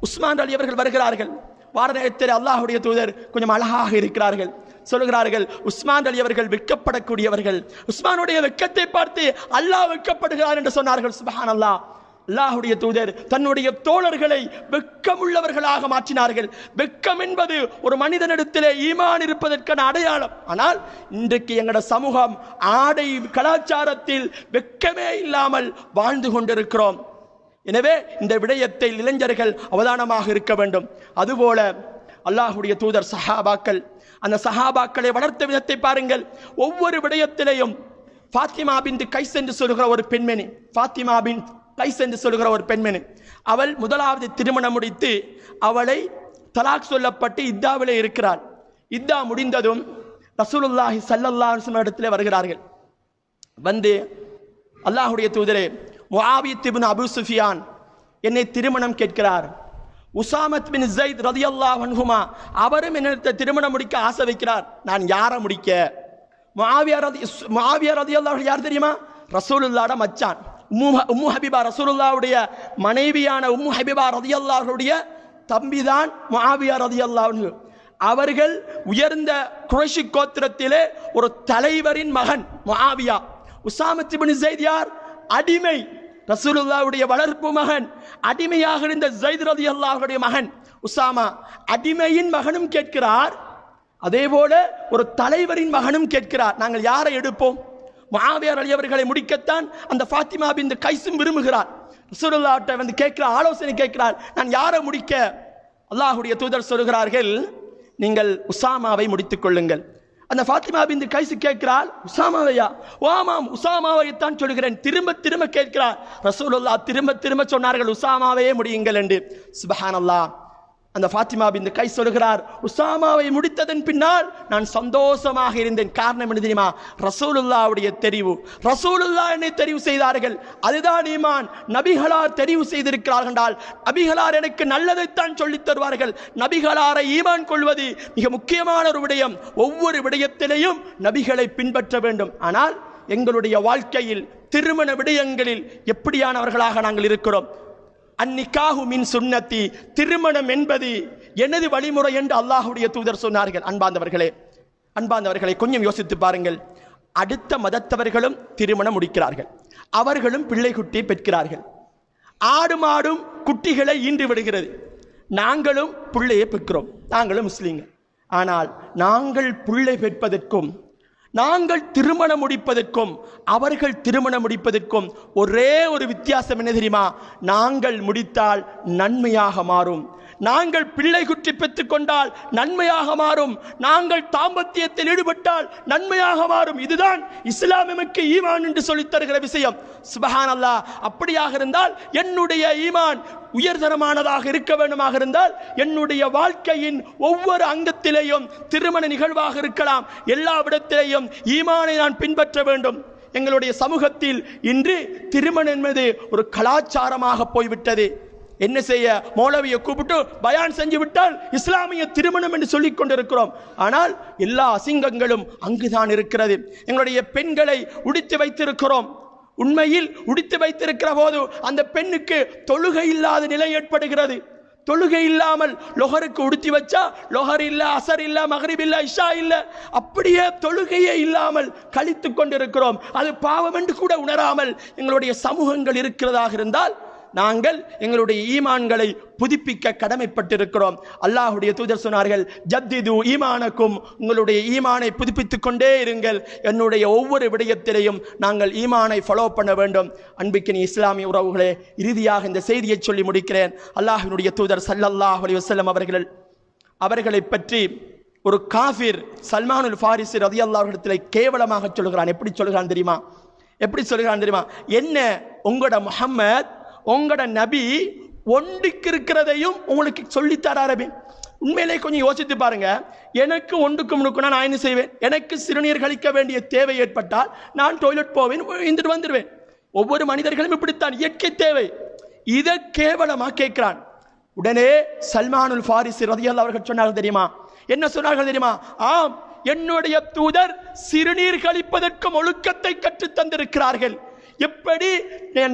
உஸ்மான் அலி அவர்கள் வருகிறார்கள். வார நேரத்தில் அல்லாஹ்வுடைய தூதர் கொஞ்சம் அழகாக இருக்கிறார்கள். சொல்கிறார்கள், உஸ்மான் அலி அவர்கள் வெட்கப்படக்கூடியவர்கள், உஸ்மானுடைய வெட்கத்தை பார்த்து அல்லாஹ் வெட்கப்படுகிறார் என்று சொன்னார்கள். சுப்ஹானல்லாஹ். அல்லாஹ்வுடைய தூதர் தன்னுடைய தோழர்களை வெட்கமுள்ளவர்களாக மாற்றினார்கள். வெட்கம் என்பது ஒரு மனிதனிடத்திலே ஈமான் இருப்பதற்கான அடையாளம். ஆனால் இன்றைக்கு எங்களோட சமூகம் ஆடை கலாச்சாரத்தில் வெட்கமே இல்லாமல் வாழ்ந்து கொண்டிருக்கிறோம். எனவே இந்த விடயத்தை இளைஞர்கள் அவதானமாக இருக்க வேண்டும். அதுபோல அல்லாஹ்வுடைய தூதர் சஹாபாக்கள், அந்த சஹாபாக்களை வளர்த்த விதத்தை பாருங்கள். ஒவ்வொரு விடயத்திலேயும் ஃபாத்திமா பின்த் கைஸ் என்று சொல்கிற ஒரு பெண்மணி, ஃபாத்திமா பின்த் கைஸ் என்று சொல்கிற ஒரு பெண்மணி, அவள் முதலாவது திருமணம் முடித்து அவளை தலாக் சொல்லப்பட்டு இத்தாவிலே இருக்கிறாள். இத்தா முடிந்ததும் ரசூலுல்லாஹி ஸல்லல்லாஹு அலைஹி வஸல்லம் இடத்திலே வருகிறார்கள். வந்து, அல்லாஹ்வுடைய தூதரே, முஆவியத் இப்னு அபூ சுஃபியான் என்னை திருமணம் கேட்கிறார், உசாமத் பின் ஸைத் ரலியல்லாஹு அன்ஹுமா அவரும் என்னை திருமணம் முடிக்க ஆசை வைக்கிறார், நான் யாரை முடிக்க? முஆவியா ரலியல்லாஹு யார் தெரியுமா? ரசூலுல்லாஹ்வோட மச்சான், உம்மு ஹபீபா, ரசூலுல்லாஹ்வுடைய மனைவியான உம்மு ஹபீபா ரலியல்லாஹுடைய தம்பிதான் முஆவியா ரலியல்லாஹு அன்ஹு. அவர்கள் உயர்ந்த குறைஷி கோத்திரத்திலே ஒரு தலைவரின் மகன் முஆவியா. உசாமத் பின் ஸைத் யார்? அடிமை, ரசூலுல்லாஹ்வுடைய வளர்ப்பு மகன், அடிமையாக இருந்த ஸைத் ரலியல்லாஹுடைய மகன் உசாமா. அடிமையின் மகனும் கேட்கிறார், அதே போல ஒரு தலைவரின் மகனும் கேட்கிறார். நாங்கள் யாரை எடுப்போம்? முஆவியா அலி அவர்களை முடிக்கத்தான் அந்த ஃபாத்திமா பின்த் கைஸும் விரும்புகிறார். ரசூலுல்லாஹ்ட்ட வந்து கேட்கிறார், ஆலோசனை கேட்கிறார், நான் யாரை முடிக்க? அல்லாஹ்வுடைய தூதர் சொல்கிறார்கள், நீங்கள் உசாமாவை முடித்துக் கொள்ளுங்கள். அந்த ஃபாத்திமா பின்த் கைஸ் கேட்கிறாள், உசாமாவையா? ஆமாம், உசாமாவைத்தான் சொல்கிறேன். திரும்ப திரும்ப கேட்கிறார். ரசூலுல்லாஹ் திரும்ப திரும்ப சொன்னார்கள், உசாமாவையே முடியுங்கள் என்று. சுப்ஹானல்லாஹ். அந்த ஃபாத்திமா பின்த் கைஸ் சொல்கிறார், உசாமாவை முடித்ததன் பின்னால் நான் சந்தோஷமாக இருந்தேன். காரணம் என்ன தெரியுமா? ரசூலுல்லாஹ்வுடைய தெரிவு. ரசூலுல்லாஹ் என்னை தெரிவு செய்தார்கள், அதுதான் ஈமான். நபிகளார் தெரிவு செய்திருக்கிறார்கள் என்றால் நபிகளார் எனக்கு நல்லதைத்தான் சொல்லித் தருவார்கள். நபிகளாரை ஈமான் கொள்வது மிக முக்கியமான ஒரு விடயம். ஒவ்வொரு விடயத்திலேயும் நபிகளை பின்பற்ற வேண்டும். ஆனால் எங்களுடைய வாழ்க்கையில் திருமண விடயங்களில் எப்படியானவர்களாக நாங்கள் இருக்கிறோம்? அன்னிகாஹு மின் சுன்னத்தி, திருமணம் என்பது எனது வழிமுறை என்று அல்லாஹ்வுடைய தூதர் சொன்னார்கள். அன்பாந்தவர்களே, கொஞ்சம் யோசித்து பாருங்கள். அடுத்த மதத்தவர்களும் திருமணம் முடிக்கிறார்கள், அவர்களும் பிள்ளை குட்டி பெற்கிறார்கள். ஆடு மாடும் குட்டிகளை ஈன்று விடுகிறது, நாங்களும் பிள்ளையை பெற்கிறோம், நாங்களும் முஸ்லீம்கள். ஆனால் நாங்கள் பிள்ளை பெற்பதற்கும் நாங்கள் திருமணம் முடிப்பதற்கும் அவர்கள் திருமணம் முடிப்பதற்கும் ஒரே ஒரு வித்தியாசம் என்ன தெரியுமா? நாங்கள் முடித்தால் நன்மையாக மாறும், நாங்கள் பிள்ளை குட்டி பெற்றுக் கொண்டால் நன்மையாக மாறும், நாங்கள் தாம்பத்தியத்தில் ஈடுபட்டால் நன்மையாக மாறும். இதுதான் இஸ்லாம் எமக்கு ஈமான் என்று சொல்லித் தருகிற விஷயம். சுப்ஹானல்லாஹ். அப்படியாக இருந்தால் என்னுடைய ஈமான் உயர்தரமானதாக இருக்க வேண்டுமாக இருந்தால் என்னுடைய வாழ்க்கையின் ஒவ்வொரு அங்கத்திலேயும் திருமண நிகழ்வாக இருக்கலாம், எல்லா விடத்திலேயும் ஈமானை நான் பின்பற்ற வேண்டும். எங்களுடைய சமூகத்தில் இன்று திருமணம் என்பது ஒரு கலாச்சாரமாக போய்விட்டது. என்ன செய்ய? மௌலவியை கூப்பிட்டு பயான் செஞ்சு விட்டால் இஸ்லாமிய திருமணம் என்று சொல்லிக் கொண்டிருக்கிறோம். ஆனால் எல்லா அசிங்கங்களும் அங்குதான் இருக்கிறது. எங்களுடைய பெண்களை உடுத்தி வைத்திருக்கிறோம். உண்மையில் உடுத்தி வைத்திருக்கிற போது அந்த பெண்ணுக்கு தொழுகை இல்லாத நிலை ஏற்படுகிறது. தொழுகை இல்லாமல் லொஹருக்கு உடுத்தி வச்சா லொஹர் இல்ல, அசர் இல்ல, மக்ரிப் இல்ல, இஷா இல்ல, அப்படியே தொழுகையே இல்லாமல் கழித்துக் கொண்டிருக்கிறோம். அது பாவம் என்று கூட உணராமல் எங்களுடைய சமூகங்கள் இருக்கிறதாக இருந்தால் நாங்கள் எங்களுடைய ஈமான்களை புதுப்பிக்க கடமைப்பட்டிருக்கிறோம். அல்லாஹ்வுடைய தூதர் சொன்னார்கள், ஜத்திது ஈமானக்கும், உங்களுடைய ஈமானை புதுப்பித்துக் கொண்டே இருங்கள். என்னுடைய ஒவ்வொரு விடயத்திலையும் நாங்கள் ஈமானை ஃபாலோ பண்ண வேண்டும். அன்பிக்கினி இஸ்லாமிய உறவுகளே, இறுதியாக இந்த செய்தியை சொல்லி முடிக்கிறேன். அல்லாஹ்வினுடைய தூதர் ஸல்லல்லாஹு அலைஹி வஸல்லம் அவர்களை பற்றி ஒரு காஃபிர் சல்மானுல் ஃபாரிசி ரலியல்லாஹு அன்ஹு இடத்திலே கேவலமாக சொல்கிறான். எப்படி சொல்கிறான் தெரியுமா? என்ன உங்களோட முஹம்மத், உங்களோட நபி ஒன்றுக்கு இருக்கிறதையும் உங்களுக்கு சொல்லித்தராரே. உண்மையிலே கொஞ்சம் யோசித்து பாருங்க. எனக்கு ஒன்றுக்கு முன்னுக்குனா நான் என்ன செய்வேன்? எனக்கு சிறுநீர் கழிக்க வேண்டிய தேவை ஏற்பட்டால் நான் டாய்லெட் போவேன், இருந்துட்டு வந்துடுவேன். ஒவ்வொரு மனிதர்களும் இப்படித்தான், இயற்கை தேவை. இதை கேவலமா கேட்கிறான். உடனே சல்மானுல் ஃபாரிசி ரலியல்லாஹு அவர்கள் சொன்னார்கள் தெரியுமா? என்ன சொன்னார்கள் தெரியுமா? ஆம், என்னுடைய தூதர் சிறுநீர் கழிப்பதற்கும் ஒழுக்கத்தை கற்றுத் தந்திருக்கிறார்கள். எப்படி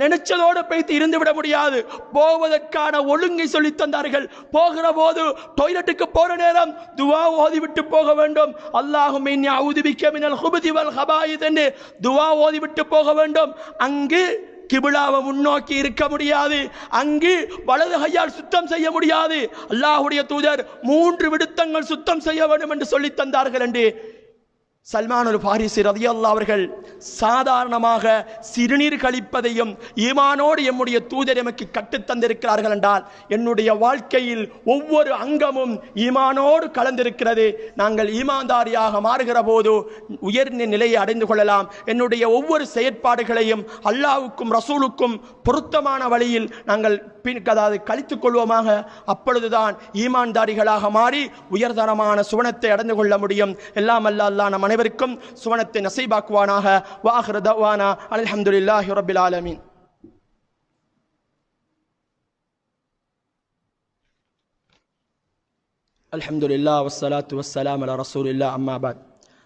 நினைச்சதோடு போய்த்து இருந்து விட முடியாது, போவதற்கான ஒழுங்கை சொல்லி தந்தார்கள். போகிற போது டாய்லெட்டுக்கு போற நேரம் துவா ஓதிவிட்டு போக வேண்டும். அல்லாஹும்ம இன்னி அஊது பிக்க மினல் ஹுபுதி வல் ஹபாயித் என்று துவா ஓதிவிட்டு போக வேண்டும். அங்கு கிபிலாவை முன்னோக்கி இருக்க முடியாது, அங்கு வலது கையால் சுத்தம் செய்ய முடியாது. அல்லாஹ்வுடைய தூதர் 3 விடுத்தங்கள் சுத்தம் செய்ய வேண்டும் என்று சொல்லி தந்தார்கள் என்று சல்மானுல் ஃபாரிசி ரலியல்லாஹு அவர்கள் சாதாரணமாக சிறுநீர் கழிப்பதையும் ஈமானோடு எம்முடைய தூதர் எமக்கு கற்றுத் தந்திருக்கிறார்கள் என்றால், என்னுடைய வாழ்க்கையில் ஒவ்வொரு அங்கமும் ஈமானோடு கலந்திருக்கிறது. நாங்கள் ஈமான்தாரியாக மாறுகிற போது உயர்ந்த நிலையை அடைந்து கொள்ளலாம். என்னுடைய ஒவ்வொரு செயற்பாடுகளையும் அல்லாஹ்வுக்கும் ரசூலுக்கும் பொருத்தமான வழியில் நாங்கள் கழித்துக் கொள்வோமாக. அப்பொழுதுதான் ஈமான்தாரிகளாக மாறி உயர்தரமான சுவனத்தை அடைந்து கொள்ள முடியும். எல்லாம் அல்லாஹ் நம் அனைவருக்கும் சுவனத்தை நசீபாக்குவானாக. வஆகிரு தஅவானா அல்ஹம்துலில்லாஹி ரப்பில் ஆலமீன். அல்ஹம்துலில்லாஹ் வஸ்ஸலாத்து வஸ்ஸலாம் அலா ரசூலில்லாஹ், அம்மா பாத்.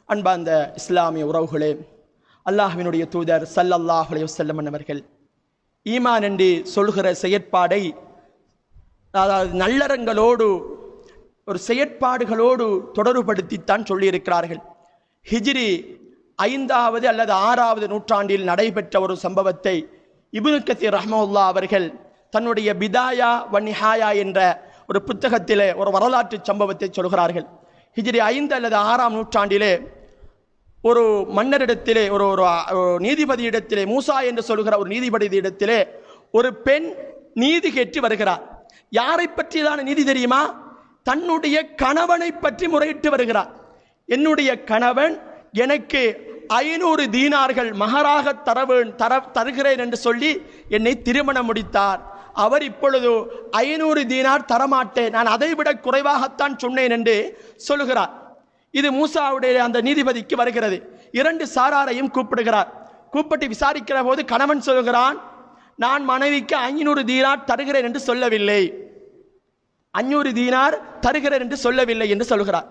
அன்பார்ந்த இஸ்லாமிய உறவுகளே, அல்லாஹ்வினுடைய தூதர் ஸல்லல்லாஹு அலைஹி வஸல்லம் அவர்கள் ஈமான் என்று சொல்கிற செயற்பாடை, அதாவது நல்லறங்களோடு ஒரு செயற்பாடுகளோடு தொடர்புபடுத்தித்தான் சொல்லியிருக்கிறார்கள். ஹிஜ்ரி 5வது அல்லது 6வது நூற்றாண்டில் நடைபெற்ற ஒரு சம்பவத்தை இப்னு கஸீர் ரஹ்மத்துல்லாஹி அவர்கள் தன்னுடைய பிதாயா வ நிஹாயா என்ற ஒரு புத்தகத்திலே ஒரு வரலாற்று சம்பவத்தை சொல்கிறார்கள். ஹிஜ்ரி 5 அல்லது 6ஆம் நூற்றாண்டிலே ஒரு மன்னரிடத்திலே, ஒரு நீதிபதியிடத்திலே, மூசா என்று சொல்கிற ஒரு நீதிபதியிடத்திலே ஒரு பெண் நீதி கேட்டு வருகிறார். யாரை பற்றியதான நீதி தெரியுமா? தன்னுடைய கணவனை பற்றி முறையிட்டு வருகிறார். என்னுடைய கணவன் எனக்கு 500 தீனார்கள் மகராக தருகிறேன் என்று சொல்லி என்னை திருமணம் முடித்தார். அவர் இப்பொழுது 500 தீனார் தரமாட்டேன், நான் அதைவிட குறைவாகத்தான் சொன்னேன் என்று சொல்லுகிறார். இது மூசாவுடைய அந்த நீதிபதிக்கு வருகிறது. 2 சாராரையும் கூப்பிடுகிறார். கூப்பிட்டு விசாரிக்கிற போது கணவன் சொல்கிறான், நான் மனைவிக்கு 500 தீனார் தருகிறேன் என்று சொல்லவில்லை, 500 தீனார் தருகிறேன் என்று சொல்லவில்லை என்று சொல்கிறார்.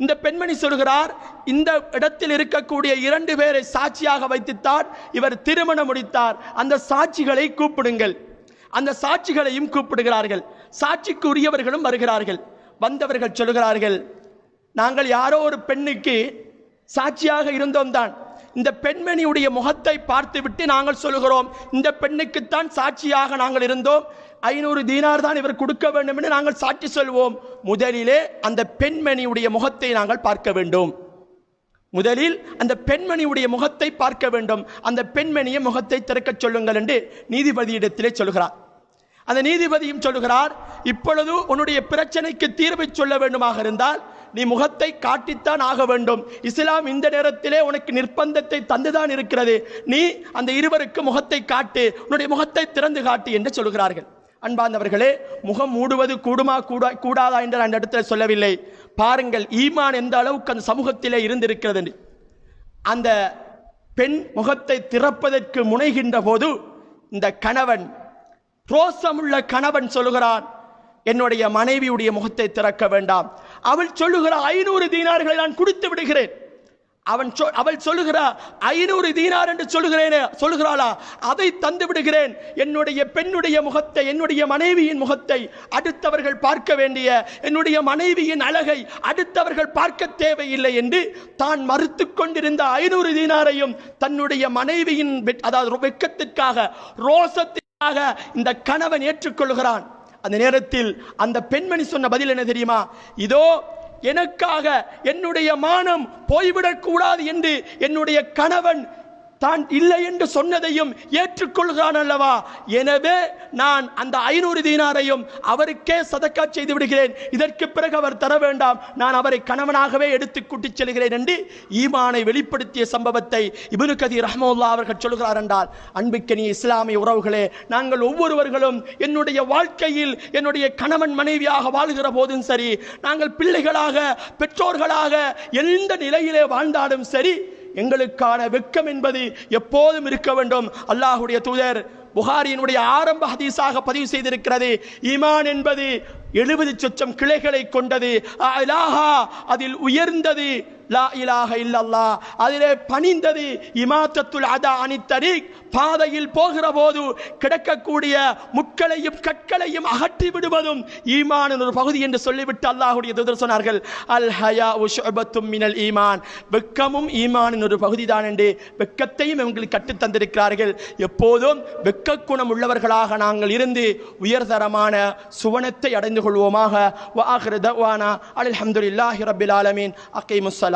இந்த பெண்மணி சொல்கிறார், இந்த இடத்தில் இருக்கக்கூடிய 2 பேரை சாட்சியாக வைத்துத்தான் இவர் திருமணம் முடித்தார், அந்த சாட்சிகளை கூப்பிடுங்கள். அந்த சாட்சிகளையும் கூப்பிடுகிறார்கள். சாட்சிக்கு உரியவர்களும் வருகிறார்கள். வந்தவர்கள் சொல்கிறார்கள், நாங்கள் யாரோ ஒரு பெண்ணுக்கு சாட்சியாக இருந்தோம் தான், இந்த பெண்மணியுடைய முகத்தை பார்த்துவிட்டு நாங்கள் சொல்கிறோம், இந்த பெண்ணுக்குத்தான் சாட்சியாக நாங்கள் இருந்தோம், 500 தீனார் தான் இவர் கொடுக்க வேண்டும் என்று நாங்கள் சாட்சி சொல்வோம். முதலிலே அந்த பெண்மணியுடைய முகத்தை நாங்கள் பார்க்க வேண்டும். முதலில் அந்த பெண்மணியுடைய முகத்தை பார்க்க வேண்டும். அந்த பெண்மணியை முகத்தை திறக்க சொல்லுங்கள் என்று நீதிபதியிடத்திலே சொல்கிறார். அந்த நீதிபதியும் சொல்கிறார், இப்பொழுது உன்னுடைய பிரச்சனைக்கு தீர்வை சொல்ல வேண்டுமாக இருந்தால் நீ முகத்தை காட்டித்தான் ஆக வேண்டும். இஸ்லாம் இந்த நேரத்திலே உனக்கு நிர்பந்தத்தை தந்துதான் இருக்கிறது. நீ அந்த இருவருக்கு முகத்தை காட்டு, உன்னுடைய முகத்தை திறந்து காட்டு என்று சொல்கிறார்கள். அன்பார்ந்தவர்களே, முகம் மூடுவது கூடுமா கூடாதா என்று அந்த இடத்துல சொல்லவில்லை. பாருங்கள் ஈமான் எந்த அளவுக்கு அந்த சமூகத்திலே இருந்திருக்கிறது. அந்த பெண் முகத்தை திறப்பதற்கு முனைகின்ற போது இந்த கணவன், ரோசமுள்ள கணவன் சொல்லுகிறான், என்னுடைய மனைவியுடைய முகத்தை திறக்க வேண்டாம். அவள் சொல்லுகிற 500 தீனார்களை நான் கொடுத்து விடுகிறேன். அவள் சொல்லுகிற 500 தீனார் என்று சொல்லுகிறாளா, அதை தந்து விடுகிறேன். என்னுடைய பெண்ணுடைய முகத்தை, என்னுடைய மனைவியின் முகத்தை அடுத்தவர்கள் பார்க்க வேண்டிய, என்னுடைய மனைவியின் அழகை அடுத்தவர்கள் பார்க்க தேவையில்லை என்று தான் மறுத்து கொண்டிருந்த 500 தீனாரையும் தன்னுடைய மனைவியின், அதாவது வெட்கத்திற்காக, ரோசத்தில் இந்த கணவன் ஏற்றுக்கொள்கிறான். அந்த நேரத்தில் அந்த பெண்மணி சொன்ன பதில் என்ன தெரியுமா? இதோ எனக்காக என்னுடைய மானம் போய்விடக் கூடாது என்று என்னுடைய கணவன் தான் இல்லை என்று சொன்னதையும் ஏற்றுக்கொள்கிறான் அல்லவா, எனவே நான் அந்த 500 தீனாரையும் அவருக்கே சதக்கா செய்து விடுகிறேன், இதற்கு பிறகு அவர் தர வேண்டாம், நான் அவரை கணவனாகவே எடுத்து கூட்டிச் செல்கிறேன் என்று ஈமானை வெளிப்படுத்திய சம்பவத்தை இப்னு கதீர் ரஹ்மத்துல்லாஹி அவர்கள் சொல்கிறார். என்றால் அன்பிற்கினிய இஸ்லாமிய உறவுகளே, நாங்கள் ஒவ்வொருவர்களும் என்னுடைய வாழ்க்கையில் என்னுடைய கணவன் மனைவியாக வாழ்கிற போதும் சரி, நாங்கள் பிள்ளைகளாக பெற்றோர்களாக எந்த நிலையிலே வாழ்ந்தாலும் சரி, எங்களுக்கான வெட்கம் என்பது எப்போதும் இருக்க வேண்டும். அல்லாஹ்வுடைய தூதர் புகாரியினுடைய ஆரம்ப ஹதீஸாக பதிவு செய்திருக்கிறது, ஈமான் என்பது 70 சொச்சம் கிளைகளை கொண்டது, அதில் உயர்ந்தது லா இலாஹ இல்லல்லாஹ், அதிலே பணிந்தது இமாத்தத்துல் அதா அனி தரீக், பாதையில் போகிற போது கிடக்கக்கூடிய முட்களையும் கற்களையும் அகற்றி விடுவதும் ஈமானின் ஒரு பகுதி என்று சொல்லிவிட்டு அல்லாஹ்வுடைய தூதர் சொன்னார்கள், அல் ஹயாஉ ஷுஅபத்தும் மினல் ஈமான், வெட்கமும் ஈமானின் ஒரு பகுதி தான் என்று வெட்கத்தையும் எங்களுக்கு கற்றுத் தந்திருக்கிறார்கள். எப்போதும் வெட்க குணம் உள்ளவர்களாக நாங்கள் இருந்து உயர்தரமான சுவனத்தை அடைந்து கொள்வோமாக. வ ஆகிரு தஅவானா அல்ஹம்துலில்லாஹி ரப்பில் ஆலமீன். அகீமுஸ் ஸலாத்.